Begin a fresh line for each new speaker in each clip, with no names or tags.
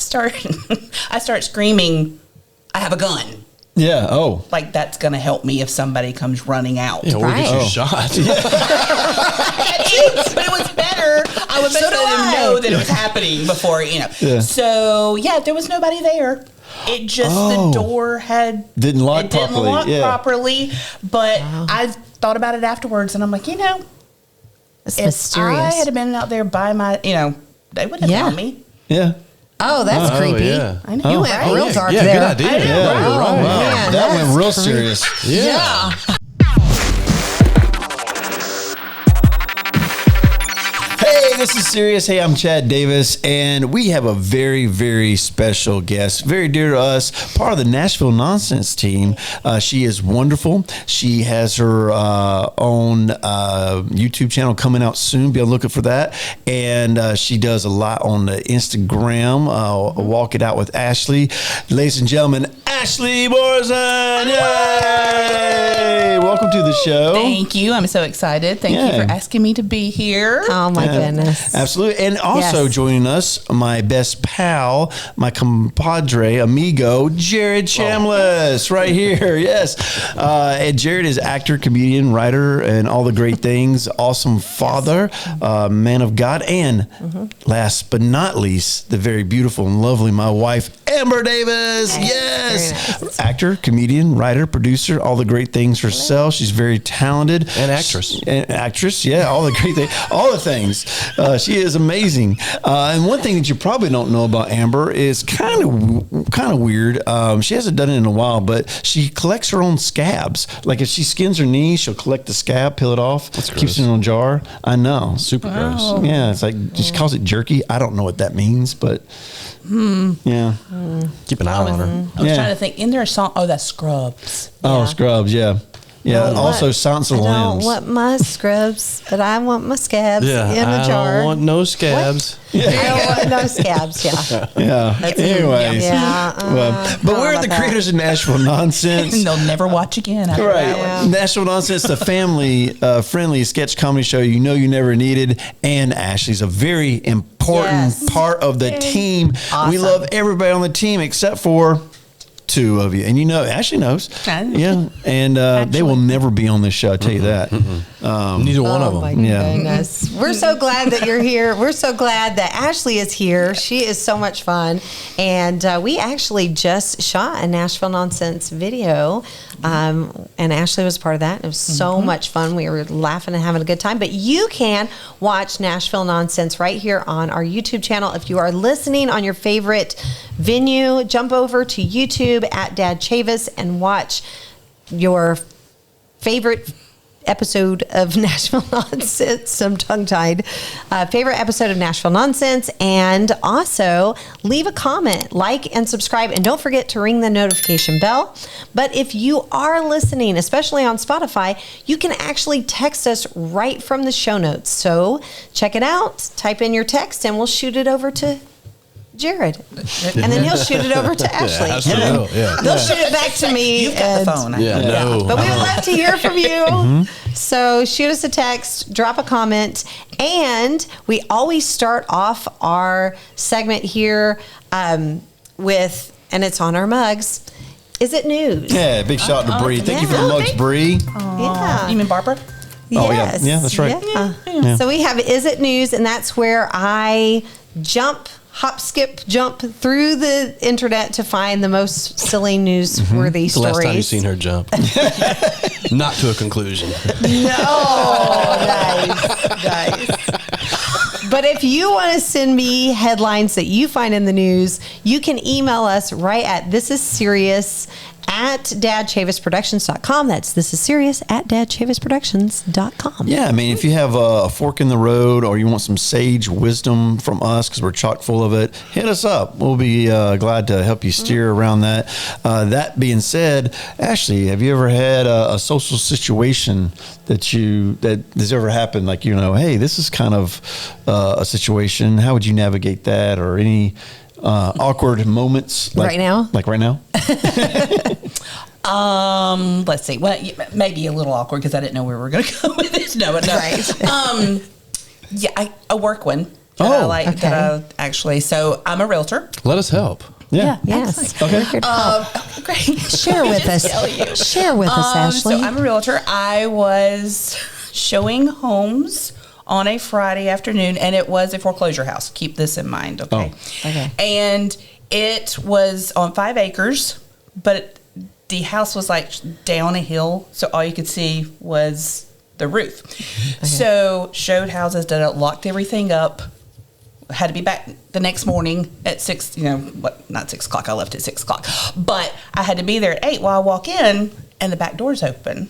start screaming, I have a gun.
Yeah. Oh.
Like, that's going to help me if somebody comes running out.
Yeah, or get you shot.
But it was better. I was better to know that it was happening before,
Yeah.
So, there was nobody there. It just, the door
didn't lock
properly. But I thought about it afterwards, and I'm like,
it's mysterious.
I had been out there by they wouldn't have found me.
Yeah.
Oh, that's creepy.
Yeah.
I know.
You went real dark
yeah,
there.
good idea.
I know,
Yeah,
right?
you're right.
Man,
That went real
creepy.
serious.
Yeah.
Hey, this is Serious. Hey, I'm Chad Davis, and we have a very, very special guest, very dear to us, part of the Nashville Nonsense team. She is wonderful. She has her own YouTube channel coming out soon. Be on the lookout for that. And she does a lot on the Instagram. Walk It Out with Ashley. Ladies and gentlemen, Ashley Morrison. Yay! Welcome to the show.
Thank you. I'm so excited. Thank you for asking me to be here.
Oh, my goodness.
Absolutely. And also joining us, my best pal, my compadre, amigo, Jared Chambliss, right here. Yes. And Jared is actor, comedian, writer, and all the great things. Awesome father, man of God. And last but not least, the very beautiful and lovely, my wife, Amber Davis. Yes.
Nice.
Actor, comedian, writer, producer, all the great things herself. She's very talented.
And actress.
All the great things. All the things. She is amazing. And one thing that you probably don't know about Amber is kind of weird. She hasn't done it in a while, but she collects her own scabs. Like if she skins her knee, she'll collect the scab, peel it off, keeps it in a jar. I know.
Super gross.
Yeah, it's like she calls it jerky. I don't know what that means, but yeah.
Keep an eye on her.
I was trying to think. In there a song? Oh, that's Scrubs.
Oh, Scrubs. Yeah. Yeah.
Well,
also, Silence of the
I
Lambs.
don't want my scrubs, but I want my scabs in a jar.
I don't want no scabs.
I don't want no scabs. Yeah.
Yeah. Anyways.
Yeah.
But we're the creators of Nashville Nonsense.
And they'll never watch again after
Right.
that one.
Nashville Nonsense, the family friendly sketch comedy show you never needed. And Ashley's a very important part of the team.
Awesome.
We love everybody on the team except for two of you. And Ashley knows. Yeah. And they will never be on this show, I tell you that.
Neither one of them.
My goodness. We're so glad that you're here. We're so glad that Ashley is here. She is so much fun. And we actually just shot a Nashville Nonsense video. And Ashley was part of that. It was so much fun. We were laughing and having a good time. But you can watch Nashville Nonsense right here on our YouTube channel. If you are listening on your favorite venue, jump over to YouTube at Dad Chavis and watch your favorite episode of Nashville Nonsense. I'm tongue-tied. Favorite episode of Nashville Nonsense. And also leave a comment, like, and subscribe. And don't forget to ring the notification bell. But if you are listening, especially on Spotify, you can actually text us right from the show notes. So check it out. Type in your text and we'll shoot it over to Jared. And then he'll shoot it over to Ashley. They'll shoot it back to me.
You've got the phone.
No.
But we would love to hear from you. So shoot us a text, drop a comment, and we always start off our segment here with, and it's on our mugs, Is It News?
Yeah, big shout out to Bree. Thank you for the mugs, Bree.
Yeah.
You mean Barbara?
Yes.
Yeah, that's right.
Yeah. So we have Is It News, and that's where I hop, skip, jump through the internet to find the most silly newsworthy stories.
The last time you've seen her jump. Not to a conclusion.
No. Nice. But if you want to send me headlines that you find in the news, you can email us right at thisisserious@dadchavisproductions.com. That's thisisserious@dadchavisproductions.com.
Yeah, I mean, if you have a fork in the road or you want some sage wisdom from us because we're chock full of it, hit us up. We'll be glad to help you steer around that. That being said, Ashley, have you ever had a social situation that has ever happened? Like, hey, this is kind of a situation. How would you navigate that, or any awkward moments?
Right now?
Like right now?
Let's see. Well, maybe a little awkward because I didn't know where we were going to go with this. No, but no.
Right.
Yeah, a work one. that I
Oh,
like.
okay.
That I actually. So I'm a realtor.
Let us help.
Yeah.
Yes.
Okay.
We're here to help.
Great.
Share with us.
Tell you.
Share with us, Ashley.
So I'm a realtor. I was showing homes on a Friday afternoon, and it was a foreclosure house. Keep this in mind, okay?
Oh.
Okay.
And it was on 5 acres, but the house was like down a hill, so all you could see was the roof. So showed houses, did it, locked everything up. Had to be back the next morning at 6, not 6 o'clock. I left at 6 o'clock. But I had to be there at 8 while I walk in, and the back door's open.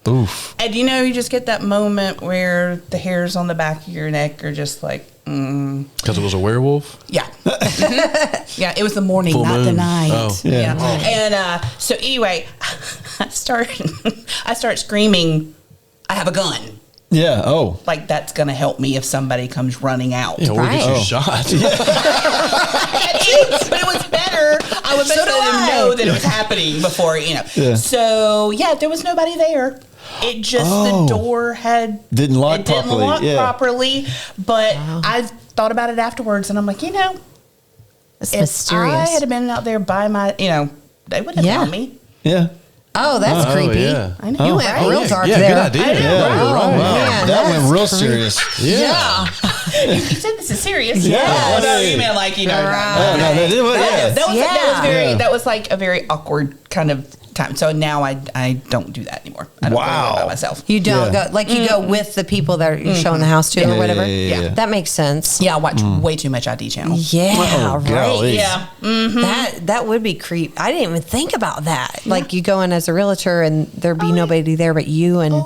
Oof.
And you just get that moment where the hairs on the back of your neck are just like,
Because it was a werewolf?
yeah. Mhm. Yeah, it was the morning,
Full
not the
moon.
night.
Oh.
Yeah.
And so anyway, I start screaming, I have a gun.
Yeah. Oh.
Like that's going to help me if somebody comes running out.
Yeah, or
Right.
get you
Oh.
shot.
But it was better. I was better to let him know that it was happening before,
Yeah.
So yeah, there was nobody there. It just
Oh.
the door
Didn't lock
it didn't
properly.
lock
Yeah.
properly. But I thought about it afterwards, and I'm like,
It's
if
mysterious.
I had been out there by my, they wouldn't have
Yeah.
found me.
Yeah.
Oh, that's
Oh,
creepy.
yeah.
I know.
You went
right?
real dark
yeah,
there.
good idea.
I know,
Yeah.
right?
Oh,
Wow.
man,
That went
that's
real
creepy.
serious.
Yeah.
You said this is serious.
Yeah.
Well, no,
Hey.
you meant like,
Oh, no, that is what, yeah.
That was like a very awkward kind of time. So now I don't do that anymore. I don't
Wow.
worry about myself.
You don't
Yeah.
go you go with the people that you're showing the house to or whatever.
Yeah.
That makes sense.
Yeah, I watch way too much ID channel.
Yeah,
Oh,
right.
golly.
Yeah.
That would be creep. I didn't even think about that. Like you go in as a realtor and there'd be nobody there but you, and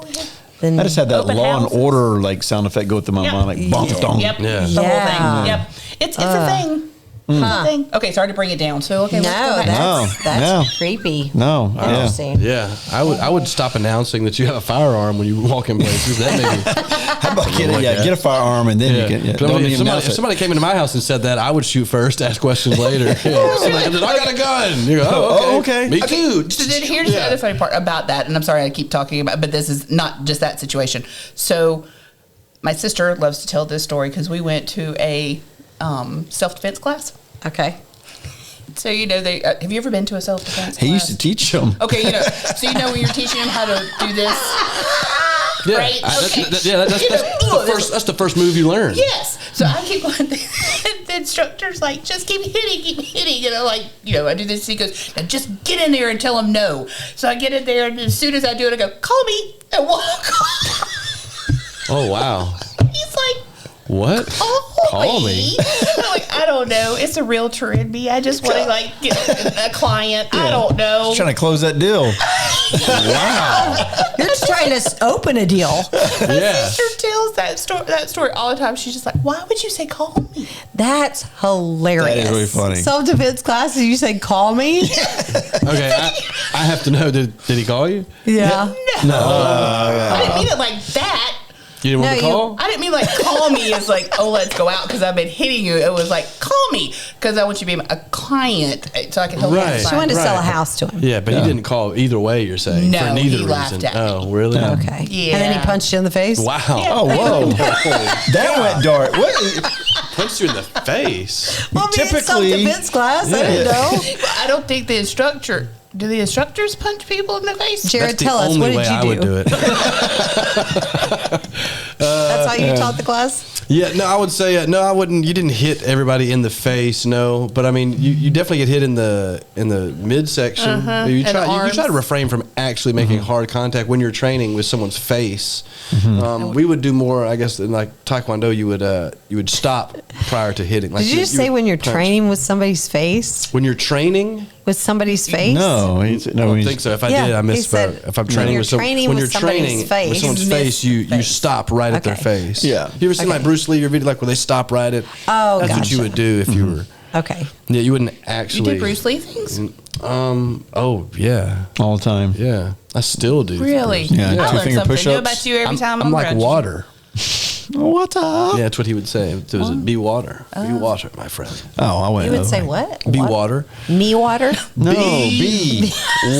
then
I just had that
Open
Law
houses.
and Order somd effect go through my
Yep.
mind, like bonk dong.
Yep.
Yeah.
The whole
Yeah.
thing. Yep. It's a thing. It's a thing. Okay, sorry to bring it down. So okay, let's go
no,
back.
that's
No.
creepy.
No. Yeah.
Interesting.
Yeah, I would stop announcing that you have a firearm when you walk in places. That maybe.
How about
like that.
get a firearm and then you can. Yeah,
'Cause I
don't
mean,
even
if
announce it.
somebody came into my house and said that, I would shoot first, ask questions later. Yeah. Somebody said, I got a gun. You go,
Oh, okay.
Me too.
So then here's the other funny part about that, and I'm sorry I keep talking about, but this is not just that situation. So my sister loves to tell this story because we went to a self-defense class.
Okay.
So they have you ever been to a self-defense
He
class?
used to teach them.
Okay, so when you're teaching them how to do this.
Yeah,
Right? Okay.
That's the first move you learn.
Yes. So I keep going. The instructor's like, just keep hitting. I do this. He goes, now just get in there and tell him no. So I get in there, and as soon as I do it, I go, call me, and walk.
Oh wow.
He's like,
What? Call me.
I'm like, I don't know. It's a realtor in me. I just want to get a client. I don't know.
Just trying to close that deal. Wow.
You're just trying to open a deal.
Yeah.
Sister tells that story all the time. She's just like, why would you say call me?
That's hilarious.
That is really funny.
Self-defense classes, you say call me?
Okay, I have to know. Did he call you?
Yeah.
I didn't mean it like that.
You didn't want
No,
to call?
I didn't mean like call me as like, oh, let's go out because I've been hitting you. It was like, call me because I want you to be a client so I can help
Right.
you.
She wanted to sell a
Right.
house to him.
Yeah, but he didn't call either way. You're saying
No,
for neither
he laughed
reason.
at me.
Oh, really?
Okay.
Yeah.
And then he punched you in the face?
Wow.
Oh, whoa. That went dark. What?
Punched you in the face.
Well, I mean, it's
Typically-
self-defense class. I didn't know.
I don't think the instructor. Do the instructors punch people in the face?
Jared,
That's the
tell us,
only
what did
way I
you
would
do?
do it.
That's how you taught the class?
Yeah, no, I would say no. I wouldn't. You didn't hit everybody in the face, no. But I mean, you definitely get hit in the midsection. You
And
try
arms.
to refrain from actually making hard contact when you're training with someone's face. We would do more, I guess, in like Taekwondo. You would stop prior to hitting. Like
Did you just say
would
when you're
punch.
training with somebody's face?
When you're training,
With somebody's face?
No.
I don't think so. If I
Yeah,
did, I
he
missed.
said
If I'm
when
training
you're
with
training
when
with
you're
somebody's
training
face.
with someone's
You miss
face, you
face.
stop right at their
Okay.
face.
Yeah.
You ever seen
Okay.
like Bruce Lee or video like where they stop right at?
Oh,
that's what
gotcha.
you would do if you were.
Okay.
Yeah, you wouldn't
You
actually.
did Bruce Lee things?
Oh yeah.
All the time.
Yeah. I still do.
Really?
Yeah,
I learn
two-finger
something new
push-ups.
about you every time
I'm like
around you.
water.
Water.
Yeah, that's what he would say. It was be water. Be water, my friend.
Oh, I went.
You would say what?
Be water.
Me water?
No, B.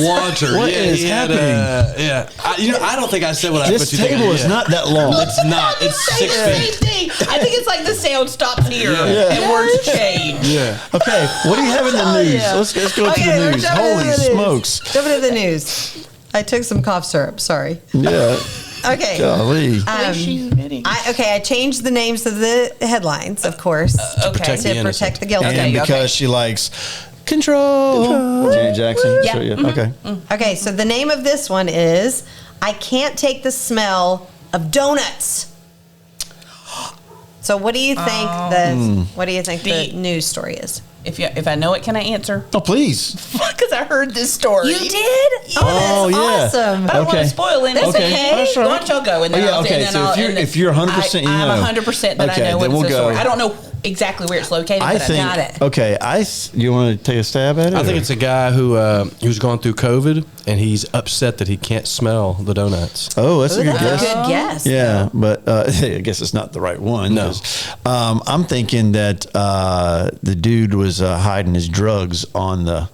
Water.
What is happening?
Yeah. I don't think I said what I
This table is not that long.
It's not. It's 6 feet.
I think it's like the sound stops here
Yeah.
and words change.
Yeah.
Okay, what do you have in the news?
yeah.
Let's go to
Okay,
the
we're
news.
jumping
Holy
into the news.
smokes.
Jumping to the news. I took some cough syrup. Sorry.
Yeah.
Okay.
Golly.
I changed the names of the headlines, of course,
protect the
to
innocent.
protect the guilty.
And because she likes control. Janet Jackson.
Yeah.
So, Okay.
Okay, so the name of this one is I Can't Take the Smell of Donuts. So what do you think the news story is?
If I know it, can I answer?
Oh, please.
Because I heard this story.
You did?
Oh,
That's
yeah.
awesome.
I don't want to spoil anything.
That's okay.
Why don't y'all go? And then
Oh, yeah, okay. So if you're 100%, you know.
I'm 100% that
Okay,
I know
then
what's
we'll
the
go.
story. I don't know exactly where it's located,
I
but
think.
I got it.
Okay. You want to take a stab at it?
I think it's a guy who's gone through COVID and he's upset that he can't smell the donuts.
Oh, that's a good
That's
guess.
a good guess.
Yeah, but I guess it's not the right one.
No.
'Cause, I'm thinking that the dude was hiding his drugs on the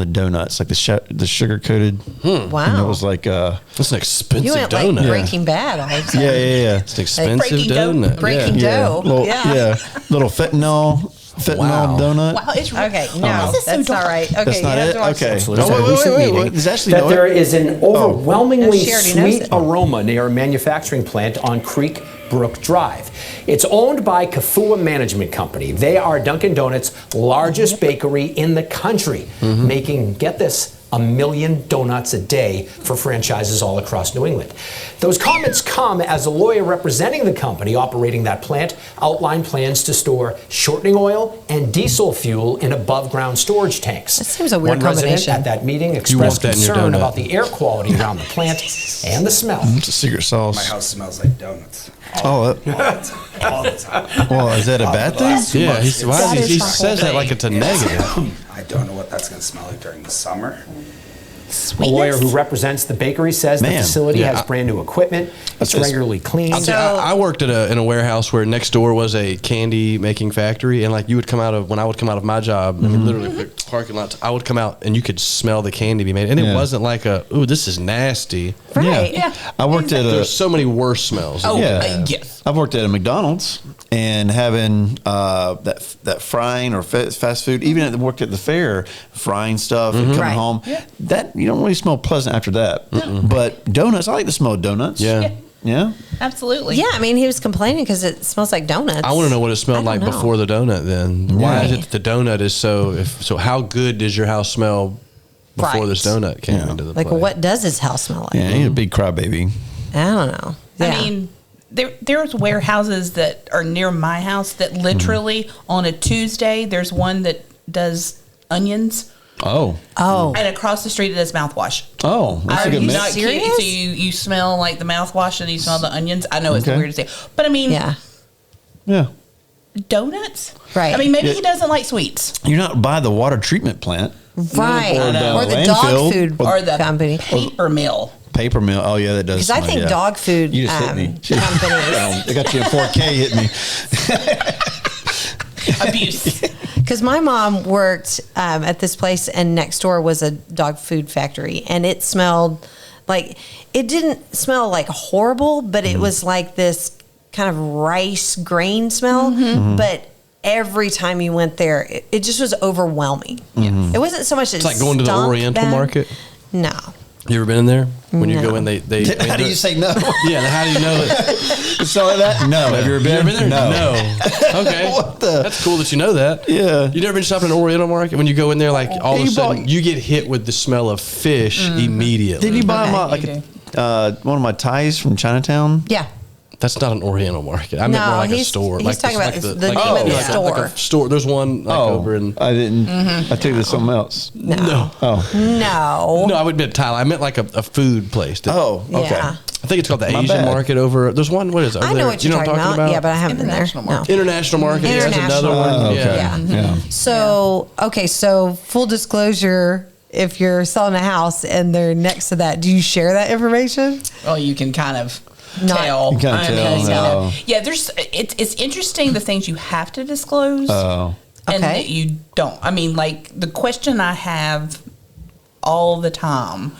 donuts, like the sugar coated.
Wow.
And it was like
It's an expensive
You went
donut.
like Breaking Bad. I would say.
yeah.
It's an expensive
breaking dough.
donut.
Breaking
yeah.
dough.
Little,
Yeah.
little fentanyl
Wow.
donut.
Wow, it's
Okay, no,
This is so
that's
dark.
all right. Okay,
That's
you
not
have
it.
to watch
Okay.
this.
Oh,
There's a
wait.
recent
What?
meeting
Does Ashley
that
know
there
it?
is an overwhelmingly
No, she already knows
sweet
it.
aroma near a manufacturing plant on Creek Brook Drive. It's owned by Kafua Management Company. They are Dunkin' Donuts' largest bakery in the country, making, get this, 1 million donuts a day for franchises all across New England. Those comments come as a lawyer representing the company operating that plant outlined plans to store shortening oil and diesel fuel in above-ground storage tanks.
That seems a weird
One resident
combination.
at that meeting
want
expressed
that in your
concern
donut.
about the air quality around the plant and the smell.
It's a secret sauce.
My house smells like donuts.
Oh,
All the time.
well, is that a bad thing?
Yeah, he says that like it's a negative.
I don't know what that's going to smell like during the summer.
A lawyer who represents the bakery says the
Man.
facility
Yeah,
has brand new equipment. It's
That's-
regularly cleaned.
So-
I worked in a warehouse where next door was a candy making factory, and like when I would come out of my job, I mean, literally the parking lot, I would come out and you could smell the candy be made, and
Yeah.
it wasn't like ooh, this is nasty.
Right.
Yeah.
I worked at
There's so many worse smells.
Oh,
Yeah.
yes.
I've worked at a McDonald's and having that frying or fast food. Even I worked at the fair, frying stuff and coming
Right.
home. That you don't really smell pleasant after that. But donuts, I like the smell of donuts.
Yeah.
Yeah.
Absolutely.
Yeah, I mean, he was complaining because it smells like donuts.
I want to know what it smelled
I
like
don't know.
before the donut. Then why is
Right.
it that the donut is so? How good does your house smell before
Right.
this donut came
Yeah.
into the
Like,
play?
what does his house smell like?
Yeah, he's a big crybaby.
I don't know.
I
Yeah.
mean, there's warehouses that are near my house that literally on a Tuesday, there's one that does onions,
Oh.
oh,
and across the street it does mouthwash.
Oh, that's a
Are
good
you
mix.
not kidding?
Serious?
So you smell like the mouthwash and you smell the onions. I know it's
Okay.
the weirdest thing, but I mean,
yeah,
Yeah.
donuts.
Right.
I mean, maybe
Yeah.
he doesn't like sweets
You're not by the water treatment plant.
right.
Or
Or
the
the dog
landfill.
food
or the
company.
paper mill.
Paper mill. Oh, yeah, that does.
Because I
smell,
think
yeah.
dog food
You just hit me.
companies.
They got you in 4K, hit me.
Abuse.
Because my mom worked at this place, and next door was a dog food factory, and it smelled like, it didn't smell like horrible, but it was like this kind of rice grain smell. But every time you went there, it just was overwhelming. It wasn't so much.
It's like going to the Oriental Market.
No.
You ever been in there? When you
No.
go in, they
How do you say no?
Yeah, how do you know it?
So that? No. Have you ever been?
there?
No.
Okay.
What the?
That's cool that you know that.
Yeah.
You never been shopping at an Oriental Market? When you go in there, like all of
You
a sudden,
bought-
you get hit with the smell of fish immediately.
Did you buy
Okay.
one of my ties from Chinatown?
Yeah.
That's not an Oriental Market. I meant
No,
more like a
he's-
store.
he's
like
talking about
like
the name
of the
like
store.
Like a store. There's one like over in.
I didn't. I took it to something else.
No.
Oh.
No.
No, I would admit Tyler. I meant like a food place.
Oh. Okay.
Yeah.
I think it's called the
My
Asian
bad.
Market over. There's one. What is it? Over
I know
there?
what
You
you're
know
talking
what I'm
about. Yeah, but I haven't been there.
International Market.
No.
International Market. Yeah, that's
International.
another one.
Oh, okay.
Yeah.
Yeah. So, okay, so full disclosure, if you're selling a house and they're next to that, do you share that information?
Well, you can kind of. tell.
You can't
I
tell,
mean,
no.
yeah, it's interesting the things you have to disclose
Oh.
and
Okay.
that you don't. I mean, like the question I have all the time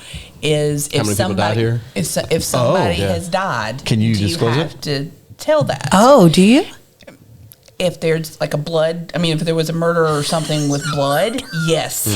is
How many people died here?
if somebody
yeah.
has died,
Can you
do
disclose
you
it?
have to tell that?
Oh, do you?
If there's like if there was a murder or something with blood, yes.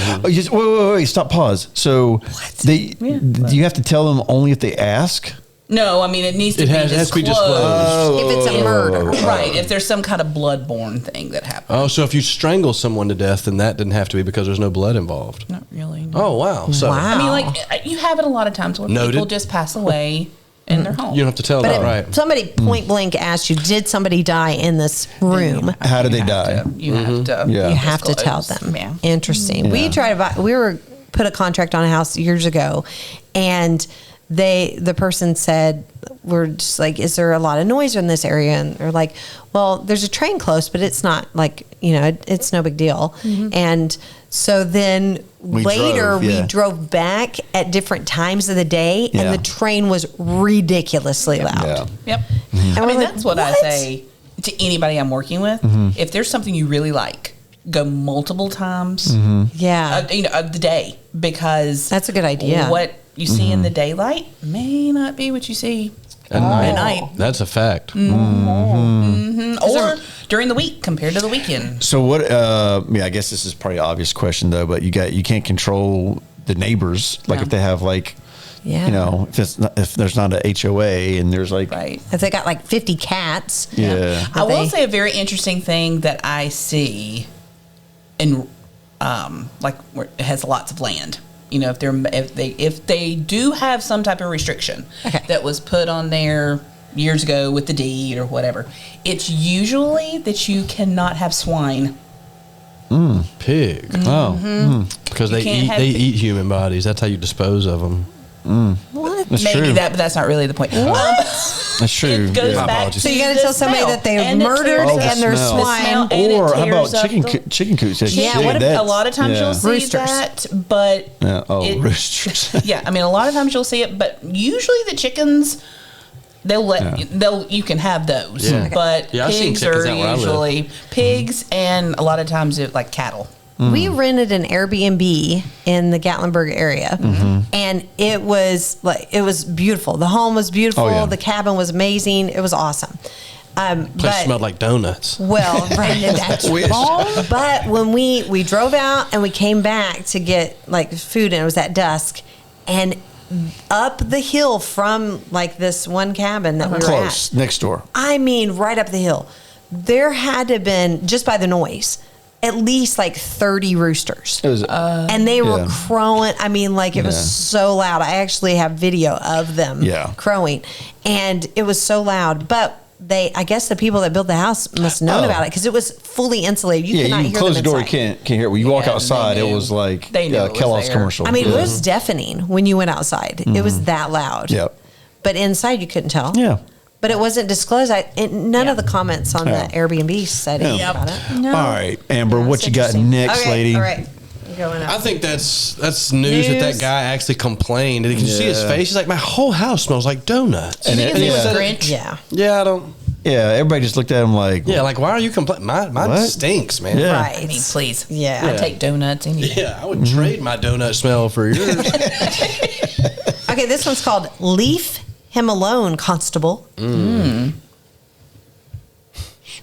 Oh, wait, stop, pause. So do you have to tell them only if they ask?
No, I mean it needs to
It
be
has
disclosed.
to be disclosed.
If it's a murder.
Right, if there's some kind of bloodborne thing that happened.
Oh, so if you strangle someone to death, then that didn't have to be because there's no blood involved.
Not really. no.
Oh, wow. So
Wow.
I mean, like you have it a lot of times where
Noted.
people just pass away in their home.
you don't have to tell
But
that,
if
right?
somebody point blank asked you, did somebody die in this room?
How did they die?
You have to.
Yeah.
You have to tell
disclose.
them.
Yeah.
Interesting. We
Yeah.
tried to buy, we were put a contract on a house years ago, and the person said, we're just like, is there a lot of noise in this area? And they're like, well, there's a train close, but it's not like, it's no big deal. And so then
We
later
drove, yeah.
we drove back at different times of the day,
Yeah.
and the train was ridiculously loud.
Yeah.
Yep.
And
I
we're
mean,
like,
that's what I
"What?"
say to anybody I'm working with. If there's something you really like, go multiple times.
Yeah.
Of the day, because
That's a good idea.
What you see in the daylight may not be what you see
At
at
night.
night.
That's a fact.
Or during the week compared to the weekend.
So what? I guess this is probably an obvious question though, but you can't control the neighbors. Like
No.
if they have like,
Yeah.
if there's not a HOA and there's like,
Right.
If they got like 50 cats.
yeah.
I will
they-
say a very interesting thing that I see in where it has lots of land. If they do have some type of restriction
Okay.
that was put on there years ago with the deed or whatever, it's usually that you cannot have swine.
Pig.
Oh,
Because
You
they
can't have
eat
pig.
human bodies. That's how you dispose of them.
What?
that's
Maybe
true.
but that's not really the point.
That's true.
It goes
yeah.
back
Apologies.
to
So you gotta
the
tell somebody
smell
that they've
and the
murdered
tears
Oh, the
up-
and their
smell.
the
swine.
smell and it
Or how about
tears up
chicken
the-
chicken coops?
Yeah, a lot of times you'll see
Roosters.
that, but
Yeah. Oh,
it-
roosters.
yeah, I mean, a lot of times you'll see it, but usually the chickens, you can have those,
Yeah.
but
Yeah, I've seen
pigs
chickens
are
out where I live.
usually pigs, and a lot of times like cattle.
We rented an Airbnb in the Gatlinburg area, and it was beautiful. The home was beautiful.
Oh, yeah.
The cabin was amazing. It was awesome.
Place smelled like donuts.
Well, right, that's wrong. But when we drove out and we came back to get like food, and it was at dusk, and up the hill from like this one cabin that we were
Close
at,
next door.
I mean, right up the hill, there had to have been, just by the noise, at least like 30 roosters.
It was.
And they were
Yeah.
crowing. I mean, like it was
Yeah.
so loud. I actually have video of them
Yeah.
crowing. And it was so loud. But I guess the people that built the house must have known
Oh.
about it because it was fully insulated. You could
yeah,
not
you
hear
close the
them
door, you
inside.
can't hear it. When you walk
Yeah,
outside,
they
it
knew.
was like
They knew it was
Kellogg's
there.
commercial.
I mean,
yeah.
it was deafening when you went outside. It was that loud.
Yep.
But inside, you couldn't tell.
Yeah.
But it wasn't disclosed. None of the comments on
Yeah.
the Airbnb said anything
Yep.
about it.
No.
All right, Amber,
Yeah,
what
it's
you got
interesting.
next,
Okay,
lady?
All right. Going
I
up.
think that's news that
News.
guy actually complained. And you can see his
Yeah.
face. He's like, my whole house smells like donuts.
You think
And
it's
it-
a
yeah.
Grinch?
Yeah.
Yeah, I don't.
Yeah, everybody just looked at him like,
Yeah, like, why are you complaining? Mine
What?
stinks, man.
Yeah.
Right.
I mean, please.
Yeah.
I take donuts any day.
Yeah, I would trade my donut smell for yours.
Okay, this one's called Leave Him Alone, Constable.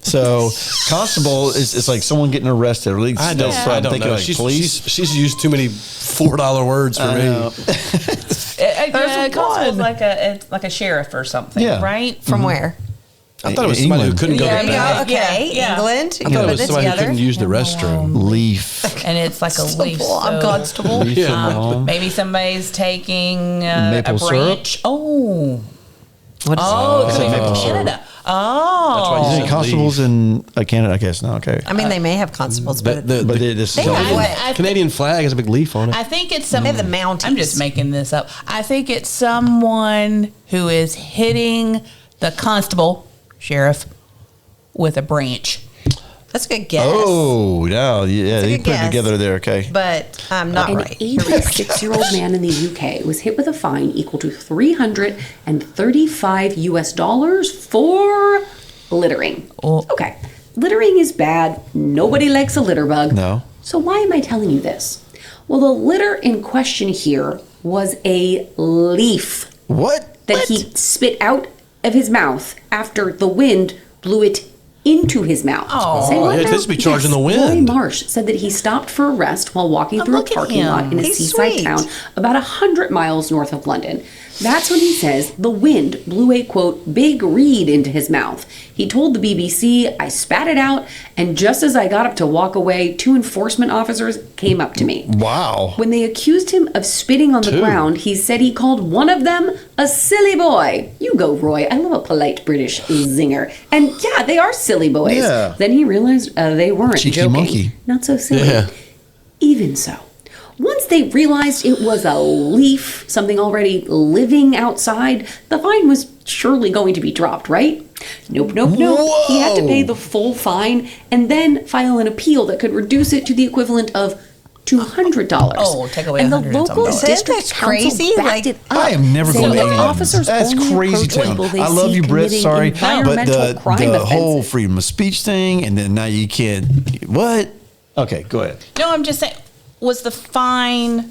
So, constable is like someone getting arrested. Or at least
I don't,
that's what
I
I'm
don't
thinking,
know.
like police.
She's used too many $4 words for
I
me.
know.
A constable's like a sheriff or something,
Yeah.
right?
From where?
I thought it was somebody who
England.
couldn't go
Yeah,
to
There you
bed.
go. Okay,
Yeah.
England.
I
You
thought it
put
was
it
somebody who
together.
couldn't use the restroom.
Leaf.
And it's like a leaf.
I'm
so,
constable.
Leaf
Yeah.
them alone.
maybe somebody's taking
Maple
a
syrup?
branch. Oh.
What is
Oh,
It's
coming
like
from
maple syrup.
Canada. Oh.
That's why you
Is
said
it constables
leaf.
in Canada? I guess no. Okay.
I mean, they may have constables, but
The
But this
They
is
have what?
Canadian flag has a big leaf on it.
I think it's some.
They have the Mounties.
I'm just making this up. I think it's someone who is hitting the constable, sheriff, with a branch.
That's a good guess.
Oh, no. Yeah,
a
you
good
put it
guess.
together there, okay.
But I'm not
An
right.
86-year-old man in the UK was hit with a fine equal to $335 US for littering.
Oh.
Okay, littering is bad. Nobody likes a litter bug.
No.
So why am I telling you this? Well, the litter in question here was a leaf
What?
that he spit out of his mouth after the wind blew it into his mouth.
Oh.
Say what
yeah,
now?
this would be charging the
Roy
wind.
Marsh said that he stopped for a rest while walking through a
look at
parking lot
him.
in a
He's
seaside
sweet.
town about 100 miles north of London. That's when he says the wind blew a, quote, big reed into his mouth. He told the BBC, I spat it out, and just as I got up to walk away, 2 enforcement officers came up to me.
Wow.
When they accused him of spitting on the ground, he said he called one of them a silly boy. You go, Roy. I love a polite British zinger. And yeah, they are silly boys.
Yeah.
Then he realized they weren't
Cheeky
joking.
monkey.
Not so silly.
Yeah.
Even so, once they realized it was a leaf, something already living outside, the fine was surely going to be dropped, right? Nope. He had to pay the full fine and then file an appeal that could reduce it to the equivalent of $200.
Oh, take away
And the
$100 and some
local
dollars.
district
Isn't that
council
crazy?
backed
Like,
it up,
I am never
saying
going to
that
England.
officers
That's
only
crazy
approach
town.
people they
I love
see
you, Brits.
committing
Sorry, but
environmental crime
the whole
offenses.
freedom of speech thing, and then now you can't. What? Okay, go ahead.
No, I'm just saying, was the fine,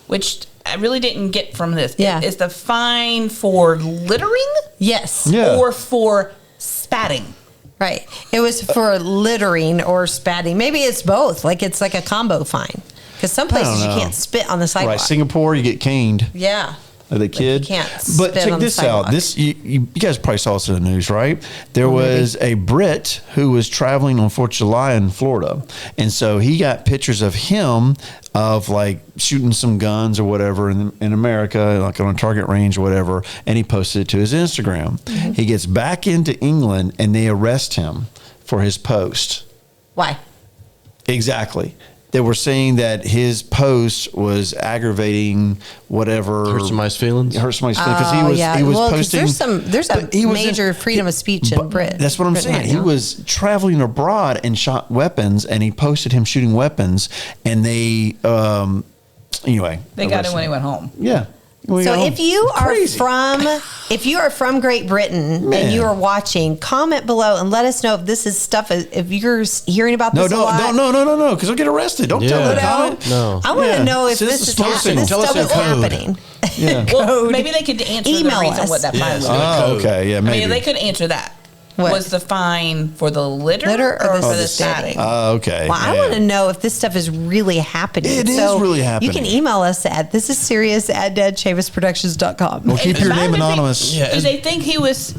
which I really didn't get from this,
Yeah.
is the fine for littering
Yes.
Yeah.
or for spatting?
Right. It was for littering or spatting. Maybe it's both. Like it's like a combo fine. Because some places you
know.
can't spit on the sidewalk.
Right, Singapore, you get caned.
Yeah.
Are they kid?
you can't
But
spit
check
on the
this out.
sidewalk.
This you guys probably saw this in the news, right? There was a Brit who was traveling on 4th of July in Florida, and so he got pictures of him of like shooting some guns or whatever in America, like on a target range or whatever, and he posted it to his Instagram.
Mm-hmm.
He gets back into England, and they arrest him for his post.
Why?
Exactly. They were saying that his post was aggravating whatever.
Hurt somebody's feelings?
Hurt somebody's feelings because he was
well, 'cause
posting.
there's a
but he was
major freedom of speech in Britain.
That's what I'm
Britain
saying.
right
He
now.
was traveling abroad and shot weapons, and he posted him shooting weapons, and they anyway.
They got him
arrested
when he went home.
Yeah. When he
So
got home.
if you are
Crazy.
if you are from Great Britain
Man.
and you are watching, comment below and let us know if this is stuff. If you're hearing about this a lot,
no, because I'll get arrested. Don't tell
Yeah.
them to comment.
No.
I want to
Yeah.
know if
So
this
this
is
is posting.
this
Tell us
stuff
in
is
code.
happening.
Yeah.
Well,
Code.
maybe they could answer
Email
the reason
us.
what that fine was.
Oh, okay. Yeah,
I
maybe.
mean, they could answer that.
What?
Was the fine for the litter,
Litter or
or
the
for the
spitting?
spatting?
Okay.
Well, I
yeah.
want to know if this stuff is really happening.
It is
so
really
You
happening.
can email us at thisisserious@dadchavisproductions.com.
Well, keep your name anonymous.
Yeah.
Do they think he was?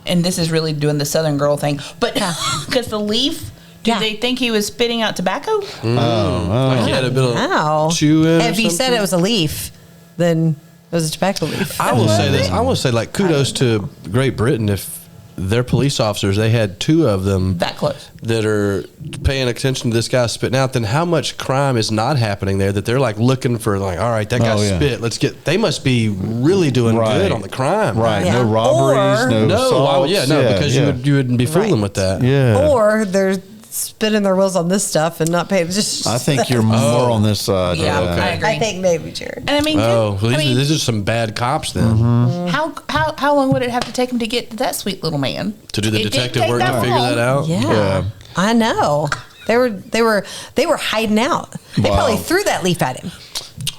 And this is really doing the Southern girl thing, but because the leaf. Do
Yeah.
they think he was spitting out tobacco?
Like he had a bit of
Wow.
chew in or
If he said
something?
it was a leaf, then it was a tobacco leaf.
I will say this. I want to say, like, kudos to Great Britain if their police officers, they had 2 of them
That close.
that are paying attention to this guy spitting out, then how much crime is not happening there that they're like looking for, like, all right, that guy
Oh, yeah.
spit. Let's get, they must be really doing
Right.
good on the crime.
Right.
Yeah.
No robberies.
Or-
no
No,
assaults.
because
yeah.
you wouldn't be fooling
Right.
with that.
Yeah.
Or they're spinning their wheels on this stuff and not paying. Just
I think you're more on this side.
Yeah,
okay.
I agree.
I think maybe Jared.
And I mean,
Oh, well,
I mean,
these are some bad cops then.
Mm-hmm.
how long would it have to take him to get to that sweet little man?
To do the
It didn't
detective
take
work to figure
long.
that out.
Yeah,
Yeah.
I know. They were hiding out. They
Wow.
probably threw that leaf at him.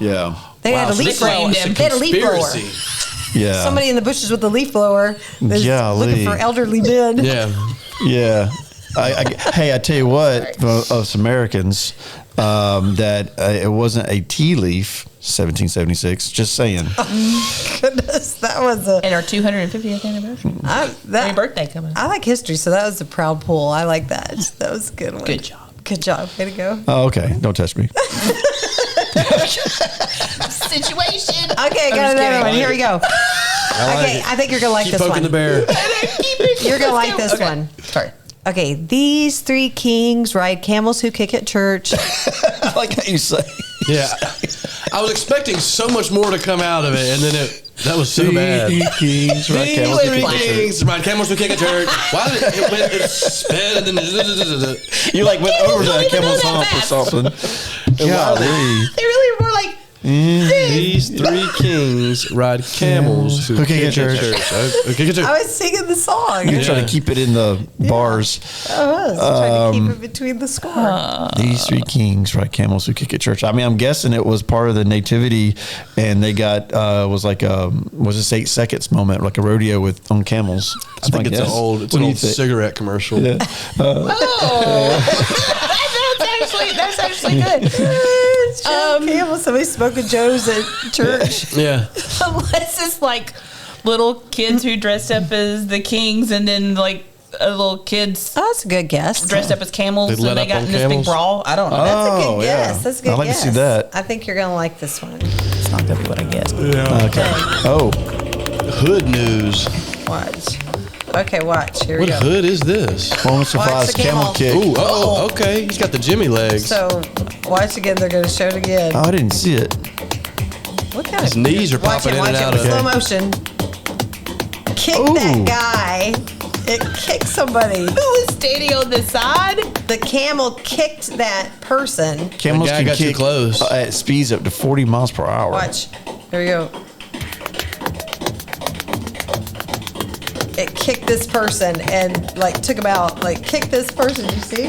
Yeah.
They had a
so
leaf
this is
blower.
almost a
They had a leaf blower.
conspiracy.
Yeah.
Somebody in the bushes with a leaf blower. They're
Golly.
looking for elderly men.
Yeah.
Yeah. Hey, I tell you what, us Americans, that it wasn't a tea leaf, 1776. Just saying.
Goodness, that was a
And our 250th anniversary. Happy birthday coming up.
I like history, so that was a proud pull. I like that. That was a good one.
Good job.
Good job. Way to go.
Oh, okay. Don't touch me.
Situation.
Okay, got
just
another
kidding.
one. Here we go.
I like
Okay,
it.
I think you're gonna like
Keep
this
poking
one.
the bear.
You're gonna like this
Okay.
one.
Sorry.
Okay, these 3 kings ride camels who kick at church.
I like how you say.
Yeah. I was expecting so much more to come out of it, and then it. That was so bad.
Three kings ride camels who kick a church.
Kings ride camels who kick a church. Why did it spin and then
You like went over
don't
that
even
camel's
know that
hump or
fast.
something.
Golly.
They really were like,
These three kings ride camels who kick a church. Kick a church.
I was singing the song.
You try to keep it in the bars.
I was trying to keep it between the score.
These three kings ride camels who kick at church. I mean, I'm guessing it was part of the nativity, and they got was like was this 8 seconds moment, like a rodeo with on camels.
I think it's an old cigarette commercial.
Yeah.
that's actually good.
Camel, somebody smoking Joe's at church.
Yeah.
Unless it's like little kids who dressed up as the kings, and then like little kids
Oh, that's a good guess.
dressed up as camels,
They let
and they
up
got
on
in this big
camels?
brawl. I don't know.
That's a
Oh,
good
yeah.
guess. That's a good
I'd like to
guess.
see that.
I think you're gonna like this one.
It's not gonna be what I guessed.
Okay. Oh,
Hood news.
Watch. Okay, watch. Here
What
we go.
hood is this?
Moment of
Watch
Flies
the
camel
camel.
kick.
Ooh, okay. He's got the Jimmy legs.
So, watch again. They're gonna show it again.
Oh, I didn't see it.
What kind
His
of
knees are
watch
popping
it,
in and
watch
out
it.
of-
Slow motion. Kick
Ooh.
that guy. It kicked somebody.
Who was standing on the side?
The camel kicked that person.
Camels
guy
can
got too
kick
close.
at speeds up to 40 miles per hour.
Watch. Here we go. It kicked this person and like took him out. Like kicked this person. You see?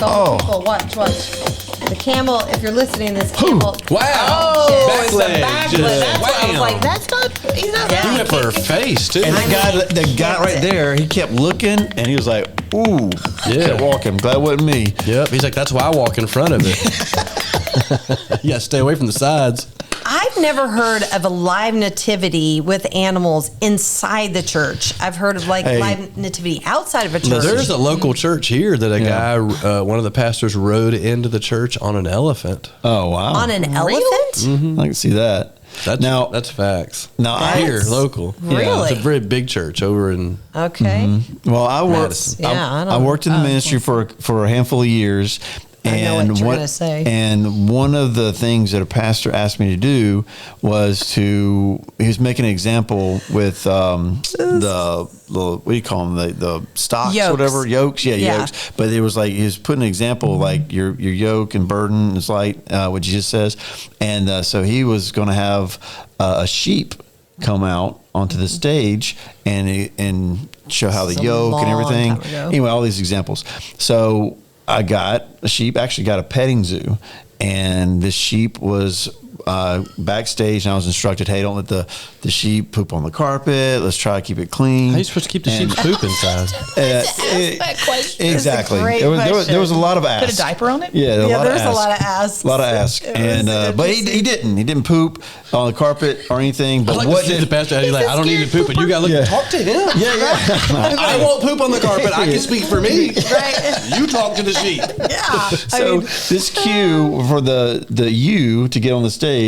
Oh.
People, watch. The camel. If you're listening, this camel.
Wow.
Oh,
Back
it's a
leg.
back
Just
leg. That's what I was
wham.
like. That's not. He's not.
Yeah.
He went for her face, too.
And that guy right there, he kept looking, and he was like, ooh.
Yeah.
Kept walking. Glad it wasn't me.
Yep. He's like, that's why I walk in front of it. You gotta stay away from the sides.
I've never heard of a live nativity with animals inside the church. I've heard of like
Hey.
live nativity outside of a church.
There's a local church here that a guy, one of the pastors, rode into the church on an elephant.
Oh, wow.
on an elephant?
I can see that.
That's facts.
Now,
Here, local.
Really?
It's a very big church over in.
Okay.
Well, I worked.
Madison.
Yeah,
I worked in the ministry for a handful of years.
I know what you're gonna say.
And one of the things that a pastor asked me to do was he was making an example with the what do you call them, the stocks,
Yokes.
whatever, yokes,
Yeah.
yokes. But it was like he was putting an example like your yoke and burden is like what Jesus says, and so he was going to have a sheep come out onto the stage and show how the
It's a
yoke and
long
everything.
time ago.
Anyway, all these examples. So I got a sheep, actually got a petting zoo, and this sheep was backstage, and I was instructed, hey, don't let the sheep poop on the carpet. Let's try to keep it clean.
How are you supposed to keep the sheep's poop inside?
that question.
Exactly.
great
There was
question.
a lot of asks.
Put a diaper on it?
Yeah,
Yeah,
lot
there's
of
a
asks.
lot of asks.
A lot of asks.
It was
And but he
interesting.
didn't poop on the carpet or anything.
I
But
like
what
to see
did
the pastor. He's like, I don't need to poop, and you got to look.
Yeah.
Talk to him.
Yeah.
I won't poop on the carpet. I can speak for me.
Right.
You talk to the sheep.
Yeah.
So this cue for the you to get on the stage,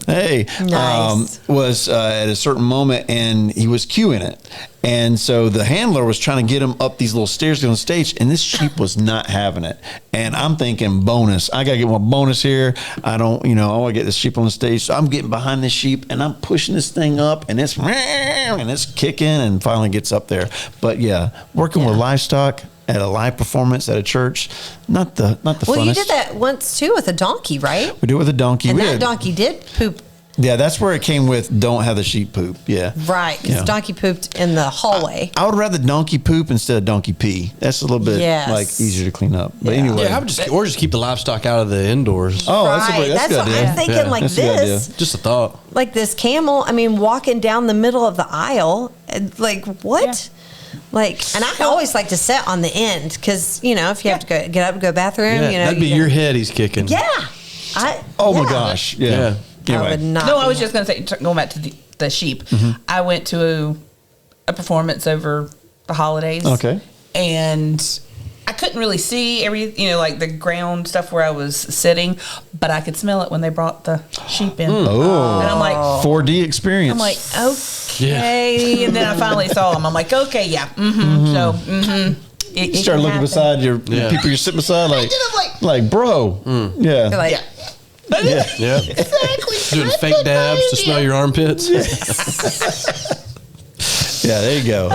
hey,
Nice.
was at a certain moment, and he was cueing it. And so the handler was trying to get him up these little stairs to get on stage, and this sheep was not having it. And I'm thinking, bonus. I got to get my bonus here. I want to get this sheep on the stage. So I'm getting behind this sheep, and I'm pushing this thing up, and it's kicking, and finally gets up there. But yeah, working with livestock at a live performance at a church, not the
Well,
funnest.
you did that once too with a donkey, right?
We do it with a donkey.
And
We
that
had-
donkey did poop.
Yeah, that's where it came with don't have the sheep poop. Yeah.
Right, because
Yeah.
donkey pooped in the hallway.
I would rather donkey poop instead of donkey pee. That's a little bit
Yes.
like easier to clean up. But
Yeah.
anyway.
Yeah, just keep the livestock out of the indoors.
Oh,
Right,
that's a
that's
good
what
idea.
I'm thinking.
Yeah.
Like
That's a good
this,
Just a thought.
like this camel. I mean, walking down the middle of the aisle, and, like what? Like, and I always like to sit on the end because if you have to get up and go to the bathroom,
Yeah, that'd be
you
your head he's kicking.
Yeah.
Oh my
yeah.
gosh. Yeah.
Yeah.
I
Anyway.
would not.
No, I
be
was just going to say, going back to the sheep. I went to a performance over the holidays.
Okay.
And I couldn't really see like the ground stuff where I was sitting, but I could smell it when they brought the sheep in.
Oh.
And I'm like,
4D experience.
I'm like, okay. And then I finally saw them. I'm like, okay, yeah. So, It
you start
can
looking
happen.
beside your
Yeah.
people you're sitting beside, like,
did, I'm
bro. Yeah.
Like,
Yeah.
Yeah.
Yeah.
Exactly.
Doing fake dabs to smell your armpits.
Yeah, there you go.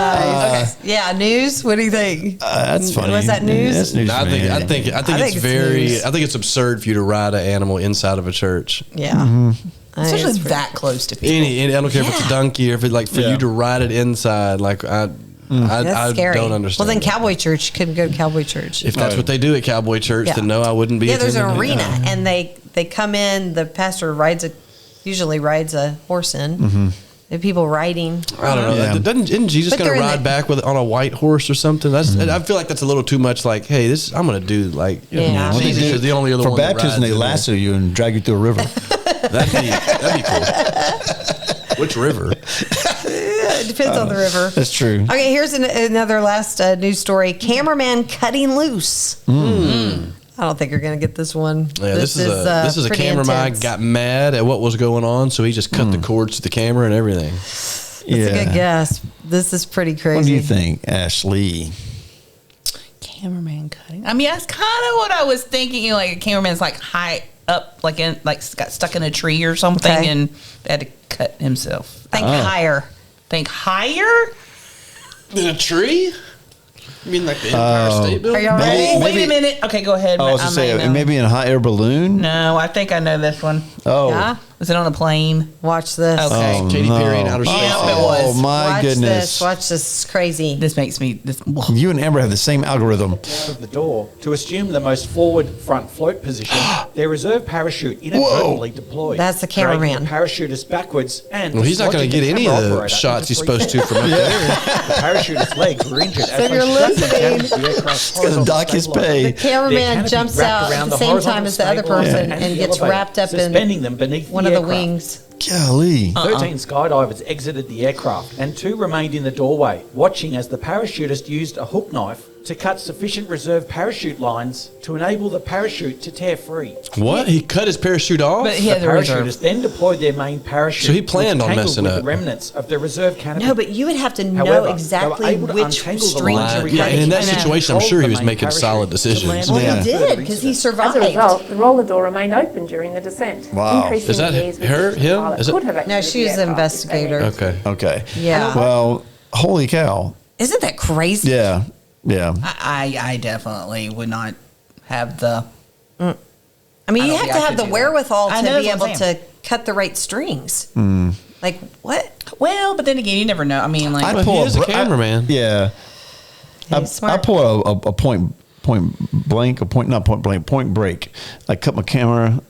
Yeah, news. What do you think?
That's funny.
Was that news?
Yeah, that's news
I
for
think
me.
it's
it's
very.
news.
I think it's absurd for you to ride an animal inside of a church.
Yeah.
Mm-hmm.
I think
Especially
it's pretty-
that close to people.
I don't care if it's a donkey or if it's like for
Yeah.
you to ride it inside. Like I
That's scary.
don't understand.
Well, then
that.
Cowboy Church, you couldn't go to Cowboy Church.
If that's what they do at Cowboy Church,
Yeah.
then no, I wouldn't be.
Yeah, there's an
attending it.
arena, and they come in. The pastor usually rides a horse in.
Mm-hmm.
The people riding.
I don't know.
Yeah.
Isn't Jesus
But
going to
they're in
ride
the-
back on a white horse or something? That's. I feel like that's a little too much. Like, hey, I'm going to do like.
Yeah. Well,
Jesus is the only other
For
one that
baptism,
rides
they
in there.
lasso you and drag you through a river.
That'd be cool. Which river?
It depends on the river.
That's true.
Okay, here's another last news story. Cameraman cutting loose. I don't think you're going to get this one.
Yeah, this is a
pretty
cameraman
intense.
got mad at what was going on, so he just cut the cords to the camera and everything.
That's a good guess. This is pretty crazy.
What do you think, Ashley?
Cameraman cutting. I mean, that's kind of what I was thinking. You know, like a cameraman's like high up, like got stuck in a tree or something,
Okay.
and had to cut himself.
Think higher.
Think higher.
In a tree? You mean like the Empire State
Are
Building?
y'all ready?
Oh,
Maybe-
wait a minute. Okay, go ahead.
I was
I
to say
may know.
maybe in a hot air balloon.
No, I think I know this one.
Oh,
Yeah?
Was it on a plane?
Watch this.
Okay.
Katy Perry in outer space.
Yeah, it was.
Oh my
Watch
goodness!
this. Watch this. It's crazy.
This makes me.
You and Amber have the same algorithm.
Of the door to assume the most forward front float position, their reserve parachute inadvertently deployed.
That's the
dragging
cameraman.
the parachutist backwards and
Well, he's not going to get any of the shots he's supposed to from up there.
The parachutist's legs were injured as
if you're listening,
gonna dock his pay.
The cameraman jumps out at the same time as the other person and gets wrapped up in
suspending them beneath
one
the
of the
aircraft.
wings.
Golly.
13 skydivers exited the aircraft and 2 remained in the doorway, watching as the parachutist used a hook knife to cut sufficient reserve parachute lines to enable the parachute to tear free.
What? He cut his parachute off?
But he
The
has a reserve.
parachutists then deployed their main parachute.
So he planned
which
on
tangled
messing
with
up.
the remnants of the reserve canopy.
No, but you would have to know
However, they were
exactly
able to
which
untangle the
string
lines
to
and
replace.
Yeah, and in that
I know.
situation, I'm sure he was making solid decisions.
Well,
Yeah.
he did because he survived.
As a result, the roller door remained open during the descent.
Wow.
increasing
Is that
the ease with
her,
which the
him?
pilot
Is it-
could have
No,
exited
she was the
aircraft if they
investigator.
needed.
Okay.
Okay.
Yeah.
Well, holy cow.
Isn't that crazy?
Yeah. Yeah.
I definitely would not have the.
I mean,
I
you
don't
have
think
to
I
have
could
the
do that.
wherewithal
I
to
know,
be
that's what
able
I'm
to
saying.
cut the right strings. Like what?
Well, but then again, you never know. I mean, like.
I'd
he is a cameraman.
Yeah.
He's
I
smart.
pull a point blank, point break. I cut my camera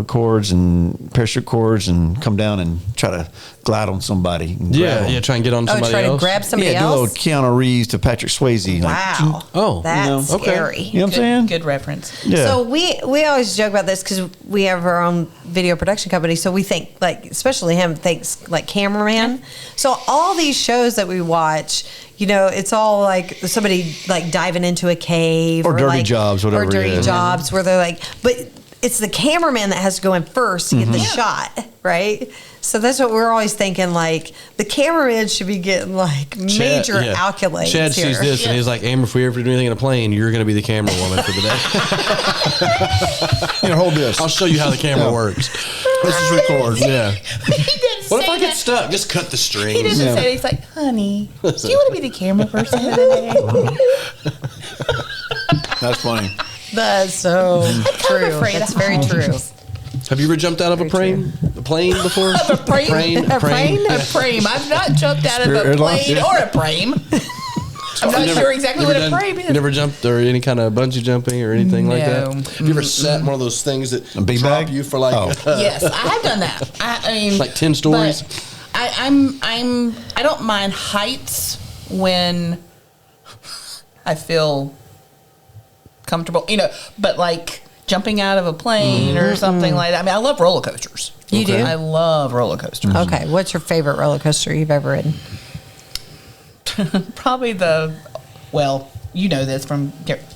cords and parachute cords and come down and try to glide on somebody. And grab
Yeah,
'em.
yeah, try and get on
Oh,
somebody
try to
else.
grab somebody
yeah, do a little
else.
Keanu Reeves to Patrick Swayze. Like,
Wow.
Oh,
That's
okay.
scary.
you know what I'm saying?
Good reference.
Yeah.
So we always joke about this because we have our own video production company. So we think like, especially him thinks like cameraman. So all these shows that we watch, you know, it's all like somebody like diving into a cave
Or dirty
like,
jobs, whatever
or
it
dirty
is.
jobs where they're like, but it's the cameraman that has to go in first to get
Mm-hmm.
the shot, right? So that's what we're always thinking. Like the cameraman should be getting like major accolades.
Chad
here.
sees this and he's like, Amber, if we ever do anything in a plane, you're going to be the camera woman for the day.
Here, hold this.
I'll show you how the camera works.
Let's just record.
Yeah.
He didn't
What if
say
I get
that.
stuck? Just cut the
He
strings.
doesn't say that. He's like, honey, do you want to be the camera person today?
That's funny.
That's so true.
afraid
That's
of
very true.
heights.
Have you ever jumped out of a plane before?
A plane?
A plane?
A prame. I've not jumped out of
Spirit
a
Airlines,
plane
yeah.
or a prame. I'm not sure exactly what a prame
You
is.
never jumped or any kind of bungee jumping or anything like
No.
that? Have you ever sat in one of those things that
A big
drop
bag?
you for like
Yes, I have done that. I mean,
like 10 stories?
but I don't mind heights when I feel comfortable, you know, but like jumping out of a plane or something like that. I mean, I love roller coasters.
You do?
I love roller coasters.
Okay, what's your favorite roller coaster you've ever ridden?
Probably you know this from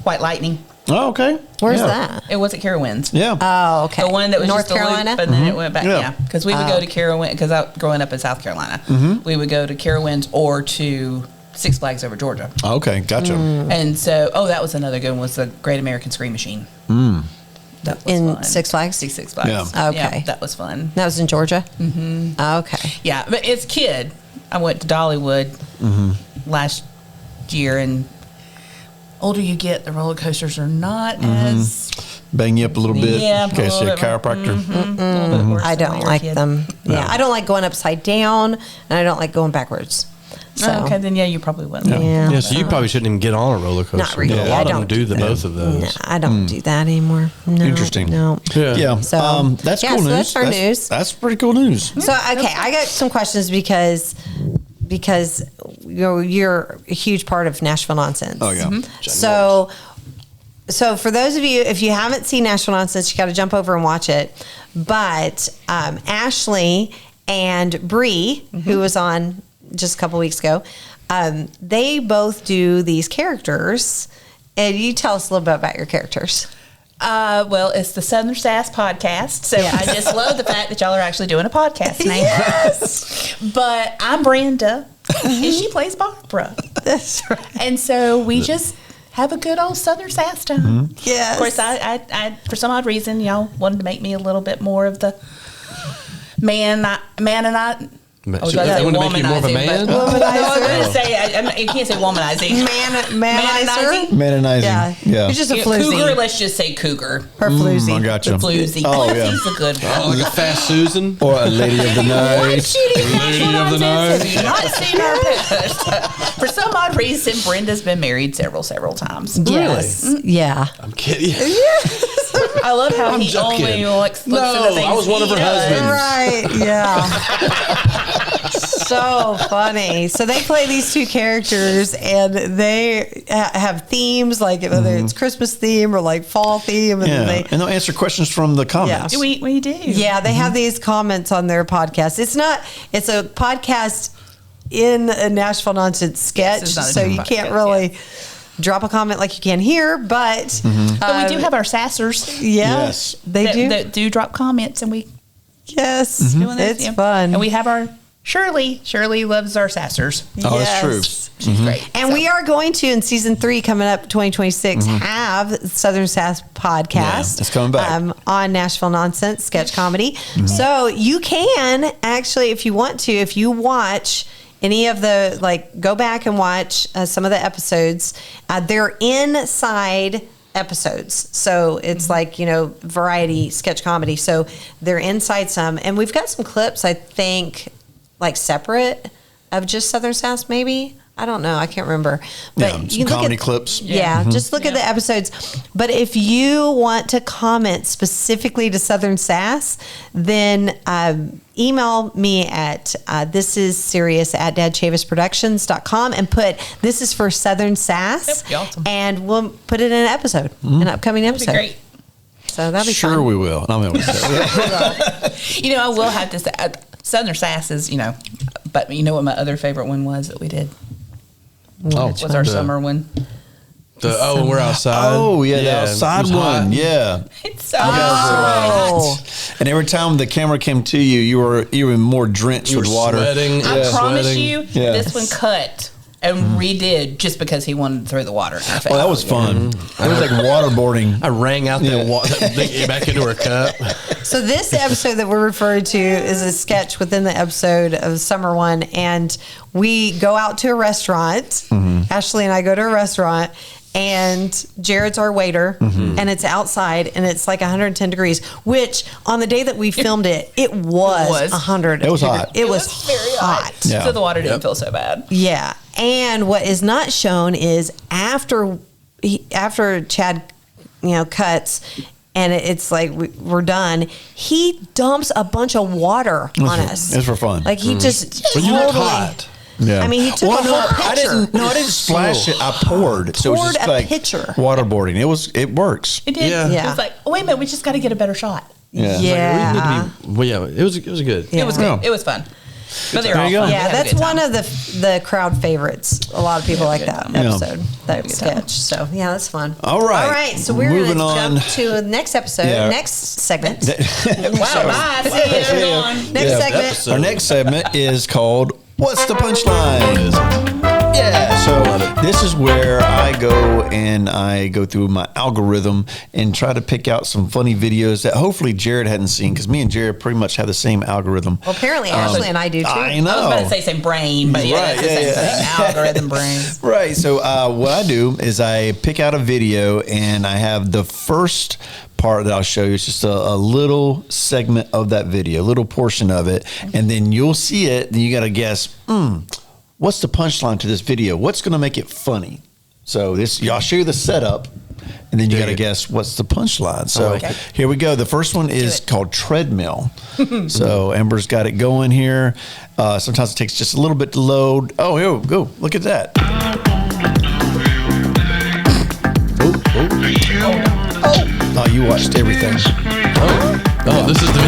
White Lightning.
Oh, okay.
Where's
Yeah.
that?
It was at Carowinds.
Yeah.
Oh, okay.
The one that was
North
just a loop,
Carolina.
and then it went back.
Yeah.
Yeah, because we would go to Carowinds. Because growing up in South Carolina, we would go to Carowinds or to Six Flags over Georgia.
Okay, gotcha.
And so, that was another good one. Was the Great American Scream Machine. That was
in
fun.
Six Flags?
Six Flags.
Yeah.
Okay.
Yeah, that was fun.
That was in Georgia? Mm-hmm. Okay.
Yeah, but as a kid, I went to Dollywood last year, and older you get, the roller coasters are not as...
Bang you up a little bit.
Yeah,
In case
a
you're a
little bit more.
chiropractor.
A little bit worse
I
than
don't
when you're a
like
kid.
them. Yeah, I don't like going upside down, and I don't like going backwards. So,
Oh, okay, then yeah, you probably wouldn't.
yeah.
Yeah, so you probably shouldn't even get on a roller coaster.
Not really.
But a
I
lot of them
don't
do
do
both of those.
No, I don't do that anymore. No,
Interesting.
No.
Yeah.
So,
that's
yeah,
cool
so
news.
that's our news.
That's pretty cool news.
So okay, I got some questions because you're a huge part of Nashville Nonsense.
Oh, yeah.
So for those of you, if you haven't seen Nashville Nonsense, you got to jump over and watch it. But Ashley and Bree, who was on just a couple weeks ago, they both do these characters. And you tell us a little bit about your characters.
Well, it's the Southern Sass podcast, so I just love the fact that y'all are actually doing a podcast now.
Yes.
But I'm Brenda, and she plays Barbara.
That's right.
And so we just have a good old Southern Sass time.
Yes.
Of course, I for some odd reason, y'all wanted to make me a little bit more of the man and I.
They
I was going to say
want to make you more of a
womanizing,
man?
but- No, I was going to say, you can't say womanizing.
Manizer?
Manonizing. Yeah.
You're just a
Yeah,
floozy.
cougar, let's just say cougar.
Her floozy.
I got you.
The floozy.
Oh, yeah.
He's a good one.
Oh, like a fast Susan?
Or a lady of the night.
Lady of the night.
Have you not seen our past? For some odd reason, Brenda's been married several times.
Yes. Yeah.
I'm kidding.
I love how he
joking.
only looks
No,
at the things
I was one of her
he does.
husbands.
Right. Yeah. So funny. So they play these two characters, and they have themes, like whether it's Christmas theme or like fall theme, and
Yeah.
they.
And they'll answer questions from the comments.
We do.
Yeah, they have these comments on their podcast. It's a podcast in a Nashville Nonsense sketch,
it's not a
so you
podcast,
can't really drop a comment like you can here, but
But we do have our sassers
Yes.
they do.
that do drop comments, and we
Yes,
doing this,
it's
yeah.
fun.
And we have our Shirley. Shirley loves our sassers.
Oh, that's true.
She's great.
And we are going to, in season 3 coming up 2026, have Southern Sass podcast.
Yeah, it's coming back.
On Nashville Nonsense sketch comedy. So you can actually, if you want to, if you watch any of the, go back and watch some of the episodes. They're inside episodes. So it's variety sketch comedy. So they're inside some. And we've got some clips, I think, separate of just Southern Sass, maybe. I don't know. I can't remember. But
Yeah,
you
some
can look
comedy
at,
clips.
Yeah, just look at the episodes. But if you want to comment specifically to Southern Sass, then email me at thisisserious@dadchavisproductions.com and put "this is for Southern Sass,"
That'd be awesome.
and we'll put it in an episode, an upcoming
That'd be
episode.
great.
So that'd be
Sure
fun.
we will. I mean,
I will have to say, Southern Sass is, but you know what my other favorite one was that we did? Was our summer one.
When we're outside.
oh, yeah, the
it
outside
was hot.
one. Yeah.
It's so
Oh,
And every time the camera came to you, you were even more drenched
You were
with water.
sweating.
I promise
Sweating.
you,
Yeah.
this one cut and redid just because he wanted to throw the water in our face.
Oh, that was fun. It was like waterboarding.
I rang out
Yeah.
that thing back into her cup.
so this episode that we're referring to is a sketch within the episode of Summer One, and we go out to a restaurant. Ashley and I go to a restaurant, and Jared's our waiter, and it's outside, and it's like 110 degrees, which on the day that we filmed it, it was 100.
It was hot.
It was
very hot.
Yeah.
So the water didn't feel so bad.
Yeah. And what is not shown is after Chad, cuts, and it's like we're done, he dumps a bunch of water on us.
It's for fun.
Like he just
But you looked
totally-
hot.
Yeah.
I mean, he took a whole pitcher.
I didn't splash it. I poured. So it was
Poured
just
a
like
pitcher.
waterboarding. It works.
It did.
Yeah.
Yeah.
It was like, oh, wait a minute, we just got to get a better shot.
Yeah.
Yeah.
Well, yeah, it was good.
It was good.
Yeah.
It was fun. But they're
There
all
you go.
fun. We
Yeah,
had a
that's
good
one
time.
of the crowd favorites. A lot of people like that
Yeah.
episode, that sketch. So yeah, that's fun.
All right.
All right. So we're
Moving
going to
on.
jump to the next episode,
Yeah.
next segment.
Wow, bye. See you. I'm gone.
Next segment.
episode.
Our next segment is called What's the Punchline? Yeah, so this is where I go through my algorithm and try to pick out some funny videos that hopefully Jared hadn't seen, because me and Jared pretty much have the same algorithm.
Well, apparently Ashley and I do too.
I know.
I was about to say same brain, but yeah,
Right,
that's the same thing. Algorithm brain.
Right. So what I do is I pick out a video, and I have the first part that I'll show you. It's just a little segment of that video, a little portion of it, and then you'll see it. Then you got to guess, what's the punchline to this video? What's going to make it funny? So I'll show you the setup, and then you got to guess what's the punchline. So here we go. The first one is called treadmill. So Amber's got it going here. Sometimes it takes just a little bit to load. Oh, here we go. Look at that. Oh, you watched everything.
Oh, this is the.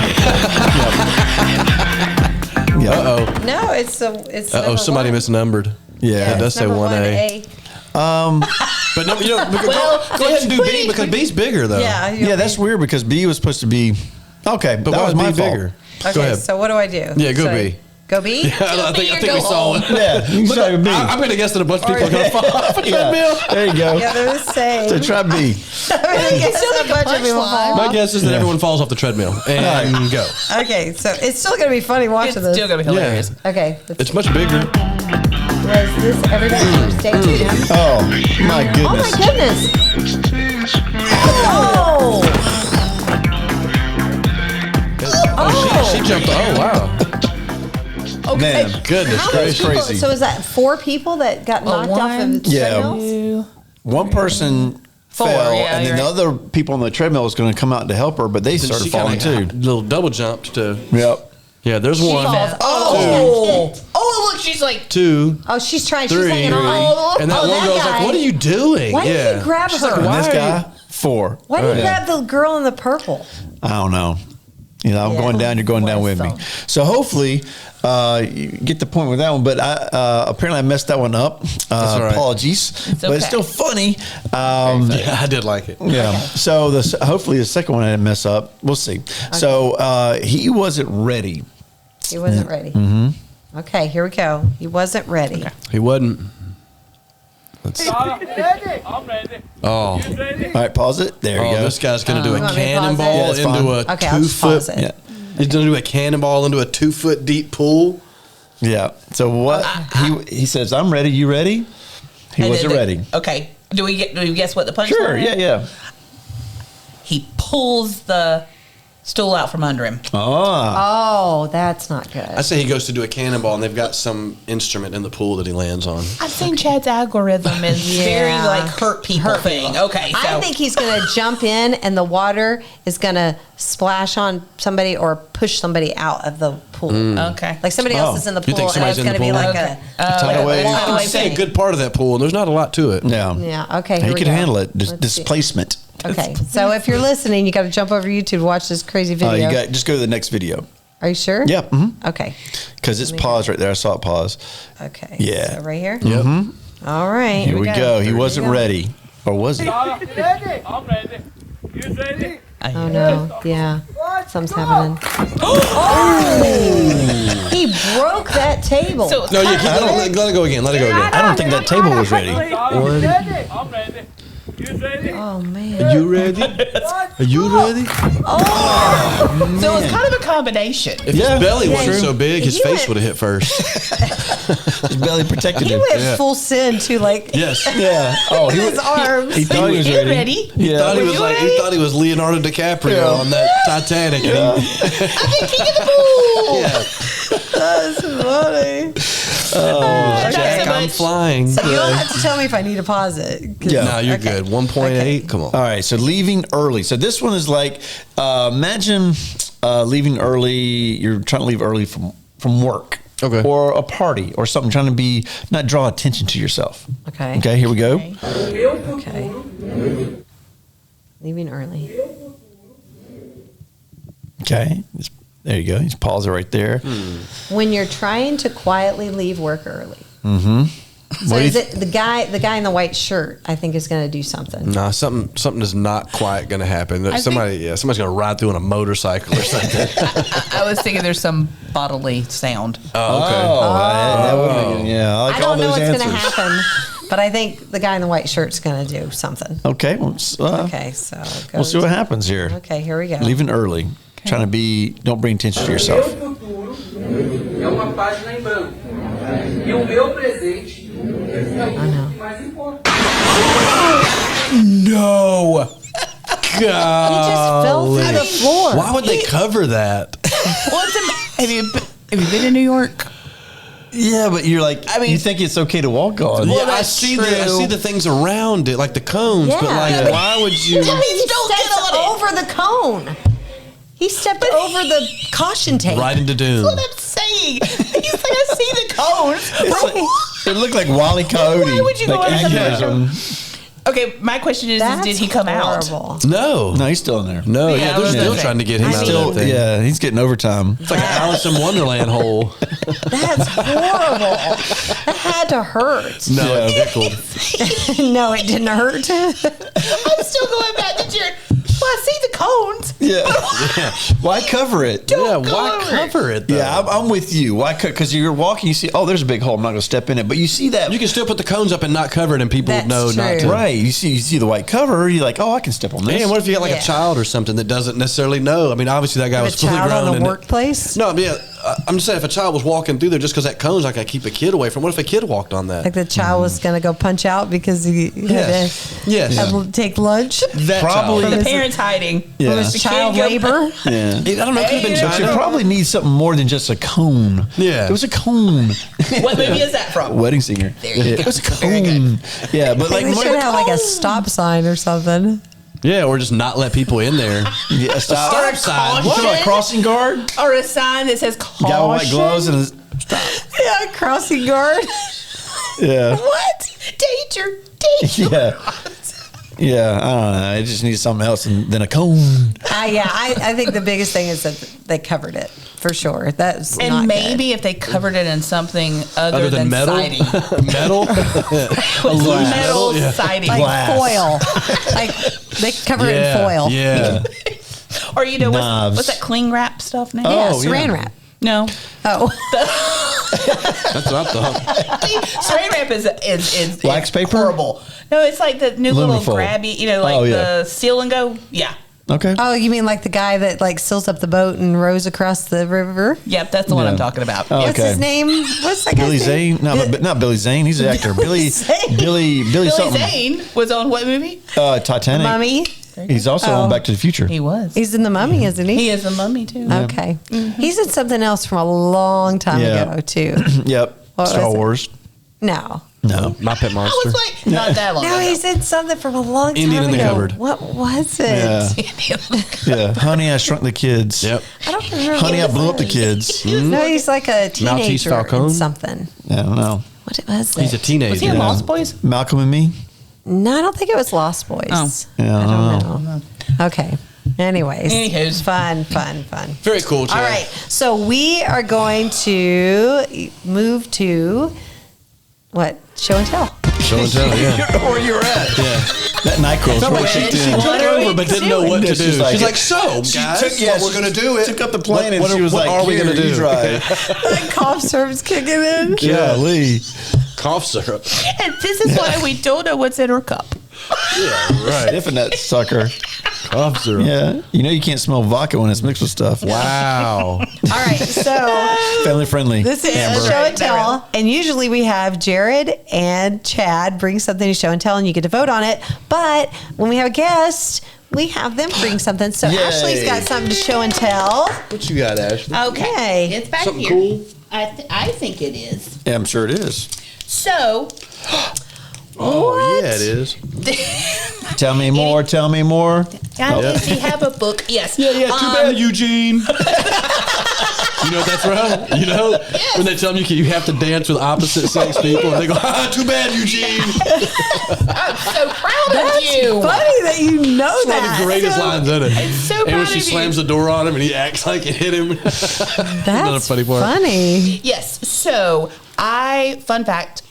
No, it's number
Somebody
one.
misnumbered.
Yeah.
It does say
Number
1A. But no, go ahead and do B, because B's bigger though.
Yeah, that's weird, because B was supposed to be okay, but
But
that
why
was
is
my
B
fault.
bigger?
Okay,
Go ahead.
so what do I do?
Yeah, go B.
Go B?
I think we saw it.
Yeah, you
Look,
said B.
I'm going to guess that a bunch of people are going to fall off a treadmill.
There you go.
Yeah, they're the same.
So try B.
It's still a bunch of people fall
My
off.
guess is that everyone falls off the treadmill and go.
Okay, so it's still going to be funny watching
It's
this.
still gonna be hilarious.
Okay.
It's much bigger.
Was this everybody stay tuned?
Oh my
Oh my
goodness.
goodness. Oh.
She jumped. Oh, wow.
Man, goodness
How many
gracious,
people?
crazy.
So is that 4 people that got knocked off of the
Yeah.
treadmills?
One person
Four,
fell,
yeah,
and then
you're
the other people on the treadmill was going to come out to help her, but they started
She
falling
kinda
too.
Little double jumped to.
Yep.
Yeah, there's one.
Oh, look, she's like,
2,
Oh, she's trying.
3.
She's hanging on.
And that one
that
girl's
guy.
like, "What are you doing?"
Why
yeah.
did you grab her?
like,
And
why
this
are
guy, 4.
Why did you
Yeah.
grab the girl in the purple?
I don't know. You know, I'm
Yeah.
going down. You're going down with me. So hopefully, you get the point with that one. But apparently I messed that one up.
all right.
Apologies, but it's
okay.
still funny.
Yeah, I did like it.
Yeah. So hopefully the second one I didn't mess up. We'll see. So he wasn't ready.
He wasn't ready. Mm-hmm. Okay, here we go. He wasn't ready.
He wasn't. Let's see.
I'm ready.
Oh.
All right, pause it. There you
Oh,
go.
this guy's going to do
You
a
want me to pause it?
cannonball
Yeah, that's
into
fine.
a
Okay, I'll just pause
2-foot.
it.
Yeah.
He's going to do a cannonball into a 2-foot deep pool.
Yeah. So what he says, I'm ready. You ready? He
and
wasn't
then
ready.
Okay, do we guess what the punchline
Sure.
is?
Yeah.
He pulls the stool out from under him.
Oh.
Oh, that's not good.
I say he goes to do a cannonball, and they've got some instrument in the pool that he lands on.
I've seen Chad's algorithm is very
Yeah.
like hurt people thing. Okay, so
I think he's going to jump in and the water is going to splash on somebody or push somebody out of the pool.
okay.
Like somebody else is in the
You
pool
think
and
somebody's
it's
in
going
the
to be
pool?
like
Okay.
Tidal wave.
water
I see a
thing.
good part of that pool, and there's not a lot to it.
Yeah.
Yeah, okay.
He
Here we
could
go.
handle it.
Let's see.
Displacement.
Okay, so if you're listening, you got to jump over YouTube to watch this crazy video.
You got just go to the next video.
Are you sure?
Yeah. Mm-hmm.
Okay.
Because it's paused right there. I saw it pause.
Okay.
Yeah.
So right here.
Yep.
All right.
Here we go. He wasn't ready, or was he?
I'm ready. You ready?
Oh no. Yeah. Something's happening. He broke that table.
So
No, you can't. Let it go again. Let it go again.
I don't think that table was ready.
I'm ready. You ready?
Oh man.
Are you ready? Are you ready?
so it's kind of a combination.
If his belly wasn't
True.
so big, his
He
face
went-
would have hit first.
His belly protected
He
him.
went
Yeah.
full sin to like
Yes.
Yeah. Oh,
with his arms.
He thought he was
You
ready.
ready?
Yeah.
Thought he was
you
like
ready?
he thought he was Leonardo DiCaprio
Yeah.
on that Titanic. And
I'm the king of the pool.
yeah.
That's funny.
Jack, I'm flying.
So you don't have to tell me if I need to pause it. 'Cause-
Yeah.
No, you're good. 1.8. Come on.
All right, so leaving early. So this one is like, imagine leaving early. You're trying to leave early from work,
Okay.
or a party, or something. Trying to not draw attention to yourself.
Okay.
Okay, here we go.
Okay. Leaving early.
Okay, there you go. Just pause it right there.
When you're trying to quietly leave work early. So is it the guy in the white shirt? I think is going to do something.
No, something is not quite going to happen. Somebody's going to ride through on a motorcycle or something.
I was thinking there's some bodily sound.
Oh, okay.
I don't know what's going to happen, but I think the guy in the white shirt's going to do something.
Okay. Well,
Okay, so
we'll see what happens here.
Okay, here we go.
Leaving early. Trying to don't bring attention to yourself.
É uma página em branco. E o meu presente mais importante.
No.
He just fell through the floor.
Why would they cover that?
Have you been to New York?
Yeah, but you're like, you think it's okay to walk on.
Well, I see the things around it, like the cones, but like, why would you?
He stepped over the cone. He stepped over the caution tape.
Right into doom.
That's what I'm saying. He's like, I see the cones.
It looked like Wile E. Coyote.
Why would you go
like
into
aneurysm.
Okay, my question is did he come out?
No,
he's still in there.
No, they're still trying to get him out of that thing.
Yeah, he's getting overtime.
It's like an Alice in Wonderland hole.
That's horrible. That had to hurt.
No, it tickled.
No, it didn't hurt.
I'm still going back to Jared. Well, I see the cones.
Yeah. Why cover it?
Why cover it? Though?
Yeah, I'm with you. Why? Because you're walking, you see, there's a big hole. I'm not going to step in it. But you see that.
You can still put the cones up and not cover it, and people would know not to.
Right. You see the white cover. You're like, I can step on this.
Man, what if you got like a child or something that doesn't necessarily know? I mean, obviously that guy was fully grown.
A child in the workplace?
No, I'm just saying if a child was walking through there just because that cone's not going to keep a kid away from. What if a kid walked on that?
Like the child was going to go punch out because he had to take lunch?
That
probably
From the parents hiding.
Yeah.
From his child labor?
Yeah.
I don't know. It could have been
But you probably need something more than just a cone.
Yeah.
It was a cone.
What movie is that from?
Wedding Singer.
There you go.
It was a cone. Yeah, but like
They should have like a stop sign or something.
Yeah, or just not let people in there.
Yeah, stop
sign.
What? A crossing guard?
Or a sign that says caution.
Guy with white gloves and
Yeah, crossing guard.
yeah.
What? Danger.
Yeah. Yeah, I don't know. It just needs something else than a cone.
I think the biggest thing is that they covered it for sure. That's
And
not
maybe if they covered it in something other than
metal,
siding.
metal,
metal siding,
like
glass.
foil. Like they cover it in foil.
Yeah.
Or what's that cling wrap stuff now?
Yeah,
Oh,
saran
yeah.
wrap.
No.
Oh,
That's what I thought.
Saran wrap is
Wax paper?
horrible. No, it's like the new little
Lumifold.
grabby, like the seal and go. Yeah.
Okay.
oh, you mean like the guy that like seals up the boat and rows across the river?
Yep, that's the one
Yeah.
I'm talking about.
Oh,
What's
okay.
his name? What's that
Billy
guy's name?
Zane? No, but not Billy Zane. He's an actor. Billy
Zane.
Billy
Billy
something.
Zane was on what movie?
Titanic.
Mummy.
He's also on Back to the Future.
He was.
He's in the Mummy, isn't he?
He is the mummy too.
Okay. He's in something else from a long time
Yeah.
ago too.
Yep.
What
Star
was it?
Wars.
No.
No.
My Pet
I
Monster.
was like, not that long
No,
ago.
he said something from a long time
Indian in the
ago.
Cupboard.
What was it?
Yeah. Yeah. Honey, I Shrunk the Kids.
Yep.
I don't remember.
Honey, I
what it
Blew Up the
was.
Kids.
No, he's like a teenager
Falcone?
in something.
I don't know.
What was it?
He's a teenager.
Was he in Lost Boys?
Malcolm and Me.
No, I don't think it was Lost Boys.
Oh.
Yeah,
I don't know. Okay. Anyways.
Anywho's.
Fun.
Very cool, Chad.
All right. So we are going to move to what? Show and tell.
Show and tell, yeah.
You know where you're at.
Yeah.
That NyQuil's
Felt like
really
she
kicked in.
took over but didn't know what to do. She's like, so,
She
guys,
we're going to do it. Took up the plane and
What
she was
what
like,
are we
"Here,
going to
you
do?
try."
That cough syrup's kicking in.
Golly.
Cough syrup.
And this is why we don't know what's in her cup.
Yeah, right.
Sniffing that sucker.
Cough syrup.
Yeah. You know you can't smell vodka when it's mixed with stuff.
Wow.
All right. So
Family friendly.
this is
Amber.
show and tell, and usually we have Jared and Chad bring something to show and tell, and you get to vote on it. But when we have a guest, we have them bring something. So
Yay.
Ashley's got something to show and tell.
What you got, Ashley?
Okay.
Yay.
It's back
Something
here.
cool?
I think it is.
Yeah, I'm sure it is.
So,
Oh, yeah, it is.
Tell me more. Tell me more.
does he have a book? Yes.
Too bad, Eugene. You know what that's from? You know? When they tell them you have to dance with opposite sex people, and they go, too bad, Eugene.
I'm so proud
That's
of you.
funny that you know
It's one of
that.
the greatest lines in it.
I'm so
and when
proud
she
of
slams
you.
the door on him and he acts like it hit him. Another
That's
funny part.
funny.
Yes. So, Fun fact,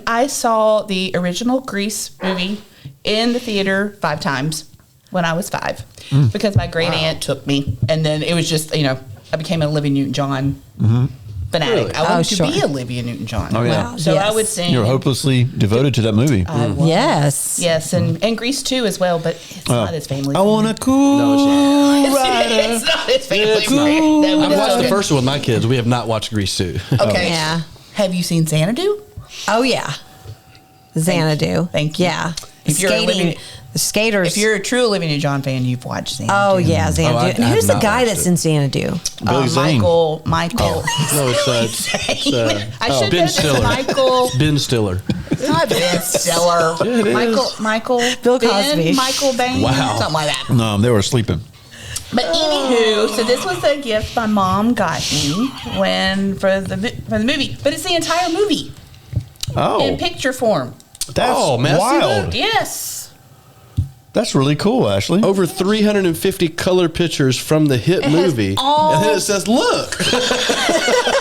I saw the original Grease movie in the theater 5 times when I was 5 because my great aunt took me. And then it was just, I became an Olivia Newton-John fanatic.
Really?
I wanted to be Olivia Newton-John.
Oh, yeah.
Wow.
So
Yes.
I would sing.
You're hopelessly devoted to that movie.
I was.
Yes.
Yes, and Grease too as well, but it's not his family.
I want a cool rider.
It's not his family.
cool.
No,
I've watched the first one with my kids. We have not watched Grease 2.
Okay.
Yeah.
Have you seen Xanadu?
Oh yeah. Xanadu.
Thank you.
Yeah.
If you're
the skaters.
If you're a true Olivia Newton-John fan, you've watched Xanadu.
Oh yeah, Xanadu.
I
And
have
who's the
not
guy
watched
that's
it.
in Xanadu?
Billy Zane.
Michael.
No, it's
I should
Ben
know
Stiller.
this. Michael.
Ben Stiller.
Not Ben Stiller.
Yeah, it is.
Michael.
Bill
Ben,
Cosby.
Michael Bain.
Wow.
Something like that.
No, they were sleeping.
But anywho, so this was a gift my mom got me for the movie. But it's the entire movie
Oh,
in picture form.
that's
may I see
wild.
Yes.
That's really cool, Ashley.
Over 350 color pictures from the hit
has
movie.
all-
And then it says, look.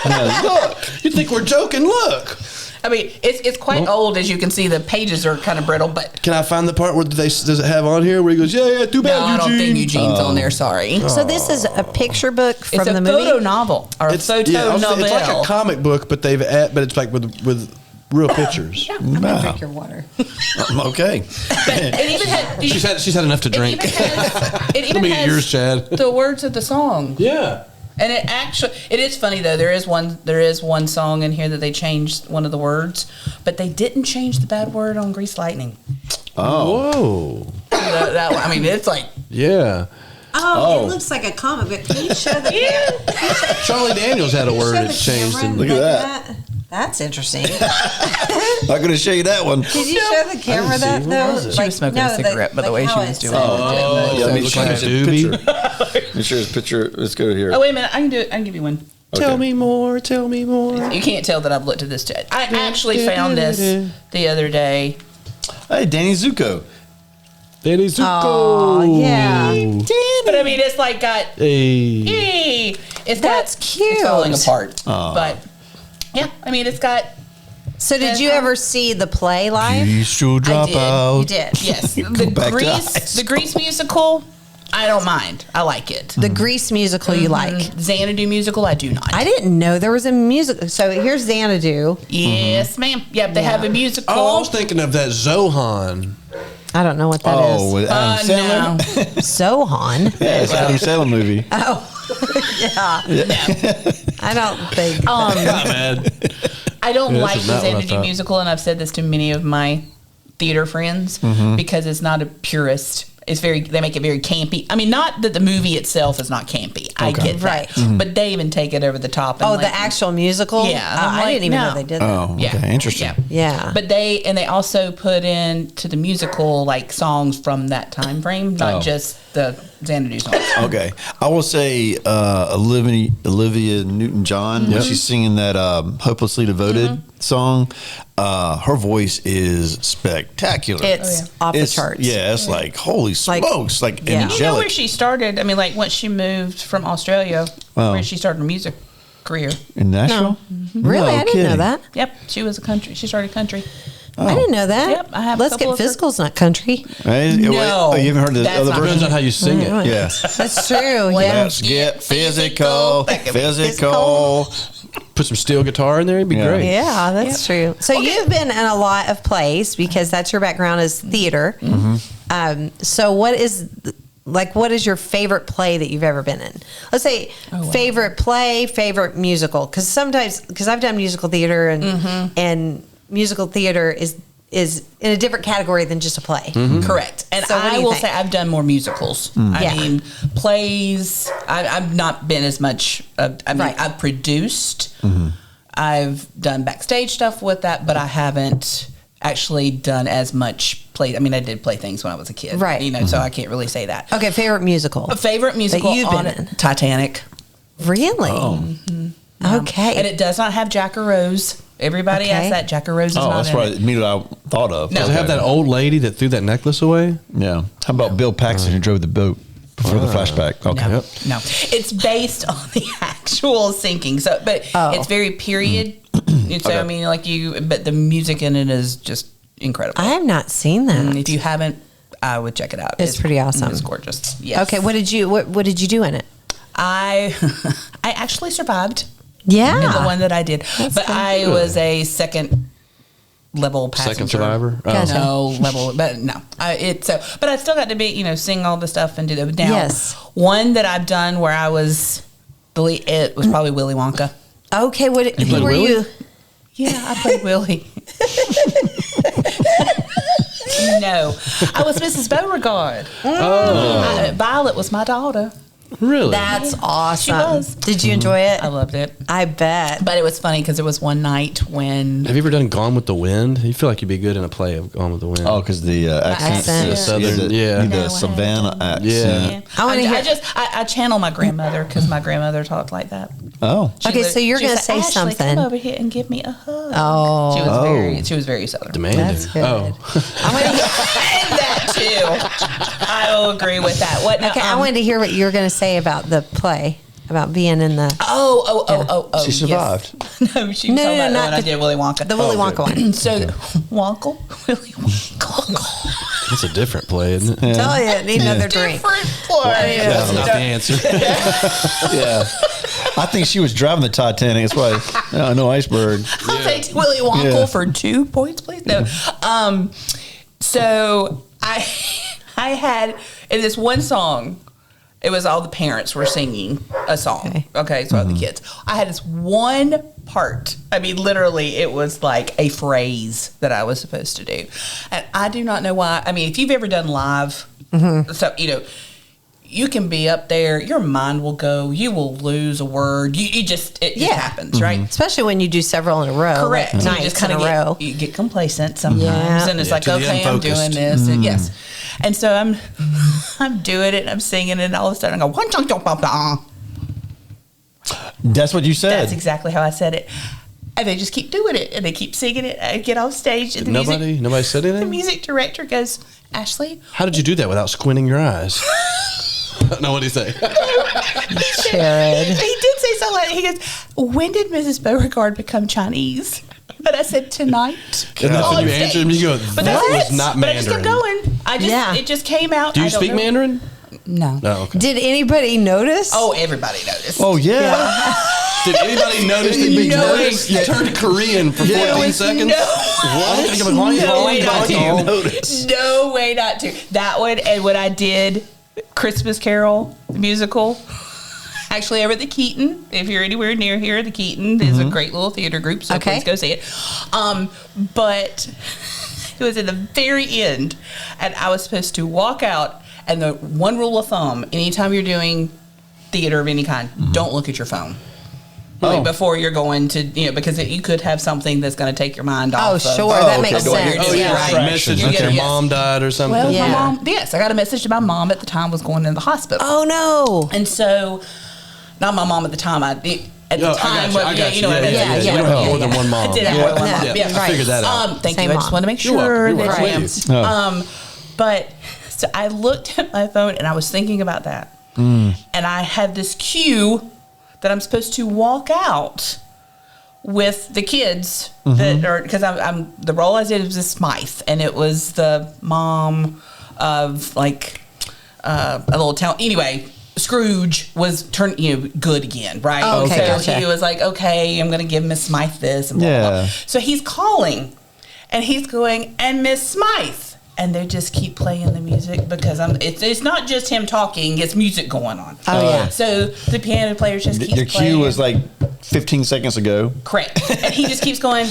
Yeah, look. You think we're joking? Look.
I mean, it's quite old, as you can see. The pages are kind of brittle, but
Can I find the part where does it have on here where he goes, yeah, too
no,
bad,
I don't think
Eugene.
Eugene's on there. Sorry.
So this is a picture book from
It's a
the
photo
movie.
novel or
It's,
photo
yeah, I was thinking,
novelle.
it's like a comic book, but it's like with real pictures.
Wow.
Drink your water.
Okay.
It even had.
She's had enough to drink.
It even
Let me get
has
yours, Chad.
the words of the song.
Yeah.
And it is funny though. There is one song in here that they changed one of the words, but they didn't change the bad word on Grease Lightning.
Oh. Whoa.
That one, I mean, it's like
Yeah.
Oh, it looks like a comic book. Can you show the
Charlie Daniels had a word that's changed.
Look at that.
That's interesting.
Not going to show you that one.
Did you show the camera that though?
she was smoking a cigarette by the way she was doing it.
Yeah, let me
looks
show
like
you
a
the
doobie.
picture. Let me show you this picture. Let's go here.
Oh wait a minute, I can do it. I can give you one.
Tell me more. Tell me more.
You can't tell that I've looked at this. I actually found this the other day.
Hey, Danny Zuko.
Danny Zuko.
Oh, yeah.
But I mean, it's like got.
Hey.
Hey,
That's cute.
It's falling apart.
Aw.
But yeah, I mean, it's got.
So did you ever see the play live?
You should drop
I did.
out.
You did.
Yes,
Go
the
back to high
the Grease musical. I don't mind. I like it.
The Grease musical you like?
Xanadu musical, I do not.
I didn't know there was a musical. So here's Xanadu.
Yes, ma'am. Yep, they have a musical.
Oh, I was thinking of that Zohan.
I don't know what that is.
Oh, with Adam Sandler?
No.
Sohan.
Yeah, it's an Adam Sandler movie.
I don't think.
Man.
I don't
Yeah,
like
this is
the
not what I
Xanadu
thought.
musical, and I've said this to many of my theater friends because it's not a purist. It's they make it very campy. I mean, not that the movie itself is not campy. I get that.
Right.
But they even take it over the top. And
Oh, the actual musical?
Yeah,
Oh,
I'm
I
like,
didn't even
no.
know they did that.
Oh, okay. Interesting.
Yeah.
Yeah.
But they also put into the musical like songs from that time frame, not just the Xanadu songs.
Okay. I will say Olivia Newton-John, when she's singing that Hopelessly Devoted song, her voice is spectacular.
It's off the
It's-
charts.
Yeah, it's like, holy smokes, like
yeah.
angelic.
You know where she started? I mean, like once she moved from Australia,
Wow.
where she started her music career.
In Nashville?
Really?
No
I didn't know
kidding.
that.
Yep, she was a country. She started country.
I didn't know that.
Yep, I have a
Let's
couple
Get
of her-
Physical's not country.
Right?
No,
Oh, you haven't heard the
that's
other
not-
version?
Depends on how you sing it.
Yeah.
That's true. Yeah.
Let's get physical. Physical.
Put some steel guitar in there, it'd be
Yeah.
great.
Yeah, that's true. So you've been in a lot of plays because that's your background is theater. So what is your favorite play that you've ever been in? Let's say favorite play, favorite musical. Because I've done musical theater and musical theater is in a different category than just a play.
Correct. And
So what do
I
you
will
think?
say I've done more musicals. I
Yeah.
mean, plays, I've not been as much.
Right.
I've produced. I've done backstage stuff with that, but I haven't actually done as much play. I mean, I did play things when I was a kid.
Right.
You know, so I can't really say that.
Okay, favorite musical.
A favorite musical
you've
on
been
it,
in.
Titanic.
Really? Okay.
And it does not have Jack or Rose. Everybody
Okay.
asks that. Jack or Rose is
Oh,
not
that's
in
right.
it.
Immediately I thought of.
No.
Does it have that old lady that threw that necklace away?
Yeah. How about Bill Paxton who drove the boat before the flashback? Okay.
No, no. It's based on the actual sinking. So, but it's very period So I mean, like but the music in it is just incredible.
I have not seen that.
If you haven't, I would check it out.
It's pretty awesome.
It's gorgeous. Yes.
Okay, what did you do in it?
I actually survived.
Yeah,
in the one that I did, but I was a second level passenger.
Second survivor?
Oh. Gotcha.
No level, but no. But I still got to be, sing all the stuff and do that. Now,
Yes.
one that I've done where I was it was probably Willy Wonka.
Okay, who were
Willy?
you?
Yeah, I played Willy. No, I was Mrs. Beauregard. Violet was my daughter.
Really?
That's awesome.
She was.
Did you enjoy it?
I loved it.
I bet.
But it was funny because there was one night when
Have you ever done Gone with the Wind? You feel like you'd be good in a play of Gone with the Wind.
Oh, because the accent.
The Southern,
the
No,
Savannah
I
accent.
I
I channel my grandmother because my grandmother talked like that.
Oh.
Okay, so you're
She
going to
was
say
like, "Ashley,
something.
Come over here and give me a hug.
Oh.
She was very Southern.
Demanding.
That's good.
Oh.
I wanted to,
That too. I will agree with that. What? Now,
okay, I wanted to hear what you were going to say about the play, about being in the.
Oh.
She survived.
Yes. No, she was
No,
talking
no,
about
not
when I
the-
did Willy Wonka.
The Willy Wonka one.
So, Willy Wonka.
It's a different play, isn't it?
Tell you, need another drink.
Different play.
That's not the answer.
Yeah. I think she was driving the Titanic. That's why. No iceberg.
I'll take Willy Wonka
Yeah.
for 2 points, please. No. So I had in this one song, it was all the parents were singing a song. Okay, so all the kids. I had this one part. I mean, literally, it was like a phrase that I was supposed to do, and I do not know why. I mean, if you've ever done live, so you can be up there, your mind will go, you will lose a word. It just happens, right?
Especially when you do several in a row.
Correct.
Like
You
nights
just kind
in
of
a row.
you get complacent sometimes,
Yeah.
and it's
Yeah,
like,
to the
okay, I'm doing
unfocused.
this, and yes, and so I'm doing it, and I'm singing it, and all of a sudden I go, one, chunk, chunk, bum, bum.
That's what you said.
That's exactly how I said it. And they just keep doing it, and they keep singing it. I get off stage, and
Nobody said
the
anything?
music director goes, Ashley,
How did you do that without squinting your eyes? No, what did he say?
Jared.
he did say something like, he goes, when did Mrs. Beauregard become Chinese? And I said, tonight.
And that's when
on
you
stage.
answered him, you go,
But
that
that's
was not
But I just kept
Mandarin.
going. It just came out.
Do you
I don't
speak
know.
Mandarin?
No.
No, okay.
Did anybody notice?
Oh, everybody noticed.
Oh, yeah.
Did anybody notice that big
No,
notice? You turned Korean for 14 seconds?
No way not to.
Notice.
No way not to. That one, and when I did Christmas Carol, the musical, actually over at the Keaton, if you're anywhere near here, the Keaton is a great little theater group, so
Okay.
please go see it. But it was in the very end, and I was supposed to walk out, and the one rule of thumb, anytime you're doing theater of any kind, don't look at your phone. Like before you're going to, because you could have something that's going to take your mind off.
Oh, sure. That makes
of what you're
sense.
Oh,
doing,
yeah.
right?
Message that your
Yes.
mom died or something.
Well,
Yeah.
my mom, yes, I got a message to my mom at the time was going in the hospital.
Oh, no.
And so, not my mom at the time. At the time,
I got you.
know what I mean?
yeah.
You don't have more than one mom.
I did have more than one mom.
Yeah,
Yeah,
I figured that out.
Thank
Same
you. I just
mom.
want to make
You're welcome.
sure
You're
that
welcome.
I am. But so I looked at my phone and I was thinking about that, and I had this cue that I'm supposed to walk out with the kids that are, because I'm the role I did was a Smythe, and it was the mom of like a little town. Anyway, Scrooge was turned good again, right?
Oh, okay,
so
gotcha.
he was like, okay, I'm gonna give Miss Smythe this, and blah, blah, blah.
Yeah.
So he's calling, and he's going, and Miss Smythe. And they just keep playing the music because it's not just him talking, it's music going on.
Oh, yeah.
So the piano player just keeps
Your
playing.
cue was like 15 seconds ago.
Correct. And he just keeps going,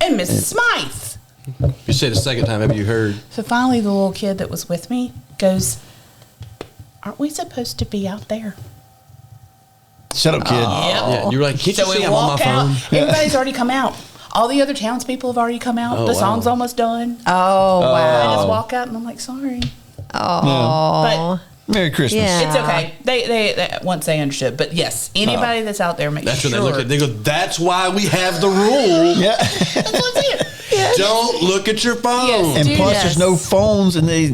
and Mrs. Smythe.
You said the second time, maybe you heard.
So finally the little kid that was with me goes, aren't we supposed to be out there?
Shut up, kid.
Yeah, you were like, can't you
So
see
we
I'm on my
walk out.
phone?
Everybody's already come out. All the other townspeople have already come out.
Oh,
The
wow.
song's almost done.
Oh,
I
wow.
just walk out and I'm like, sorry.
Oh.
Merry Christmas.
Yeah.
It's okay. They once they understood. But yes, anybody that's out there, make
That's
sure.
when they look at. They go, "That's why we have the rule.
Yeah.
That's what I'm saying.
Don't look at your phone."
Yes.
And
Dude,
plus,
yes.
there's no phones, and they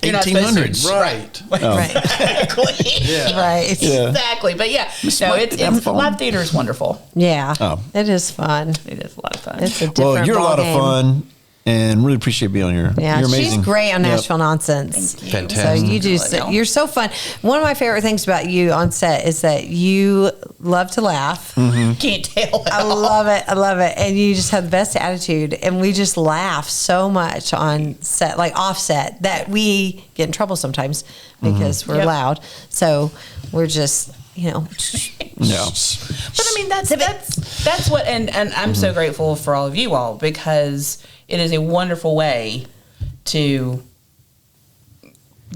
You're not supposed to.
1800s.
Right.
Right.
Exactly.
Yeah.
Right.
Yeah.
Exactly. But yeah, no, it's live theater is wonderful.
Yeah.
Oh.
It is fun.
It is a lot of fun.
It's a different
Well, you're a lot of
ballgame.
fun, and really appreciate being on here.
Yeah,
You're
she's
amazing.
great on
Yep.
Nashville Nonsense.
Thank you.
Fantastic.
So you do.
Really
You're so fun. One of my favorite things about you on set is that you love to laugh.
Can't tell.
I love it. I love it. And you just have the best attitude. And we just laugh so much on set, like offset, that we get in trouble sometimes because we're
Yep.
loud. So we're just,
Yeah.
But I mean, that's what, and I'm so grateful for all of you all, because it is a wonderful way to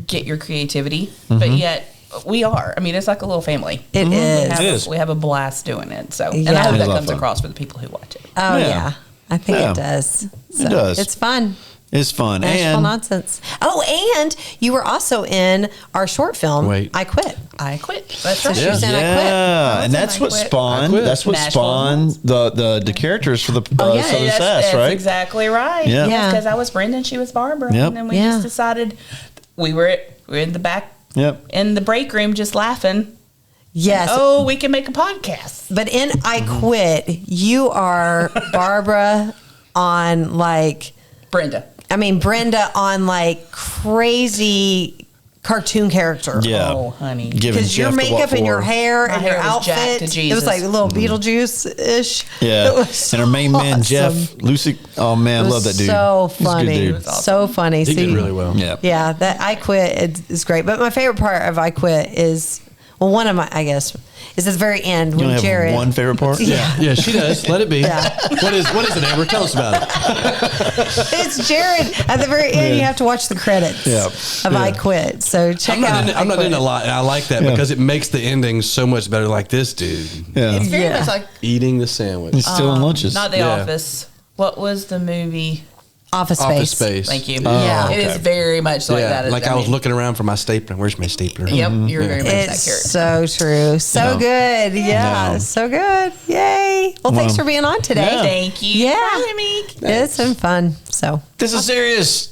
get your creativity, but yet we are. I mean, it's like a little family.
It is.
It is.
We have a blast doing it. So, and
Yeah.
I hope
It is
that
a lot of
comes
fun.
across for the people who watch it.
Oh,
Yeah.
yeah. I think
Yeah.
it does. So
does.
It's fun.
It's fun.
Nashville
And
Nonsense. Oh, and you were also in our short film,
Wait.
I Quit.
I quit. That's
So
right.
she was in I Quit.
yeah, and
I
that's what
quit.
I
spawned.
quit.
That's what
Nashville
spawned the characters for the Southern Sass,
that's
right?
exactly right.
Yeah.
Yeah.
Because I was Brenda, she was Barbara,
Yep.
and then we
Yeah.
just decided we were in the back
Yep.
in the break room just laughing.
Yes.
Oh, we can make a podcast.
But in I Quit, you are Barbara on like,
Brenda.
I mean, Brenda on like crazy cartoon character.
Yeah.
Oh, honey.
Giving
Because your
Jeff the what
makeup and your
for.
hair
My
and your
hair was jacked
outfit,
to
it was
Jesus.
like a little Beetlejuice-ish.
Yeah.
It was
and her main man,
awesome.
Jeff, Lucy. Oh, man, I
It
love that
was
dude.
so
He's a good
funny.
dude.
So funny.
He
So
did
you-
really well.
Yeah.
Yeah, that I Quit is great. But my favorite part of I Quit is, well, one of my, I guess, is at the very end
You
when
only have
Jared.
one favorite part?
Yeah.
Yeah, she does. Let it be.
Yeah.
What is it, Amber? Tell us about it.
It's Jared. At the very end, you have to watch the credits
Yeah.
of I Quit. So check out.
I'm not
I
in a
Quit.
lot, and I like that
Yeah.
because it makes the ending so much better. Like this dude
Yeah.
It's very
Yeah.
much like
eating the sandwich.
He's stealing lunches.
not The
Yeah.
Office. What was the movie?
Office Space.
Office Space.
Thank you.
Yeah.
It is very much like
Yeah,
that.
like I was looking around for my stapler. Where's my stapler?
Yep, you're very much that
It's
character.
so true. So good. Yeah.
Yeah.
So good. Yay. Well, thanks
Well,
for being on today.
yeah.
Thank you.
Yeah.
Bye, Meek.
It's been fun. So
This is serious.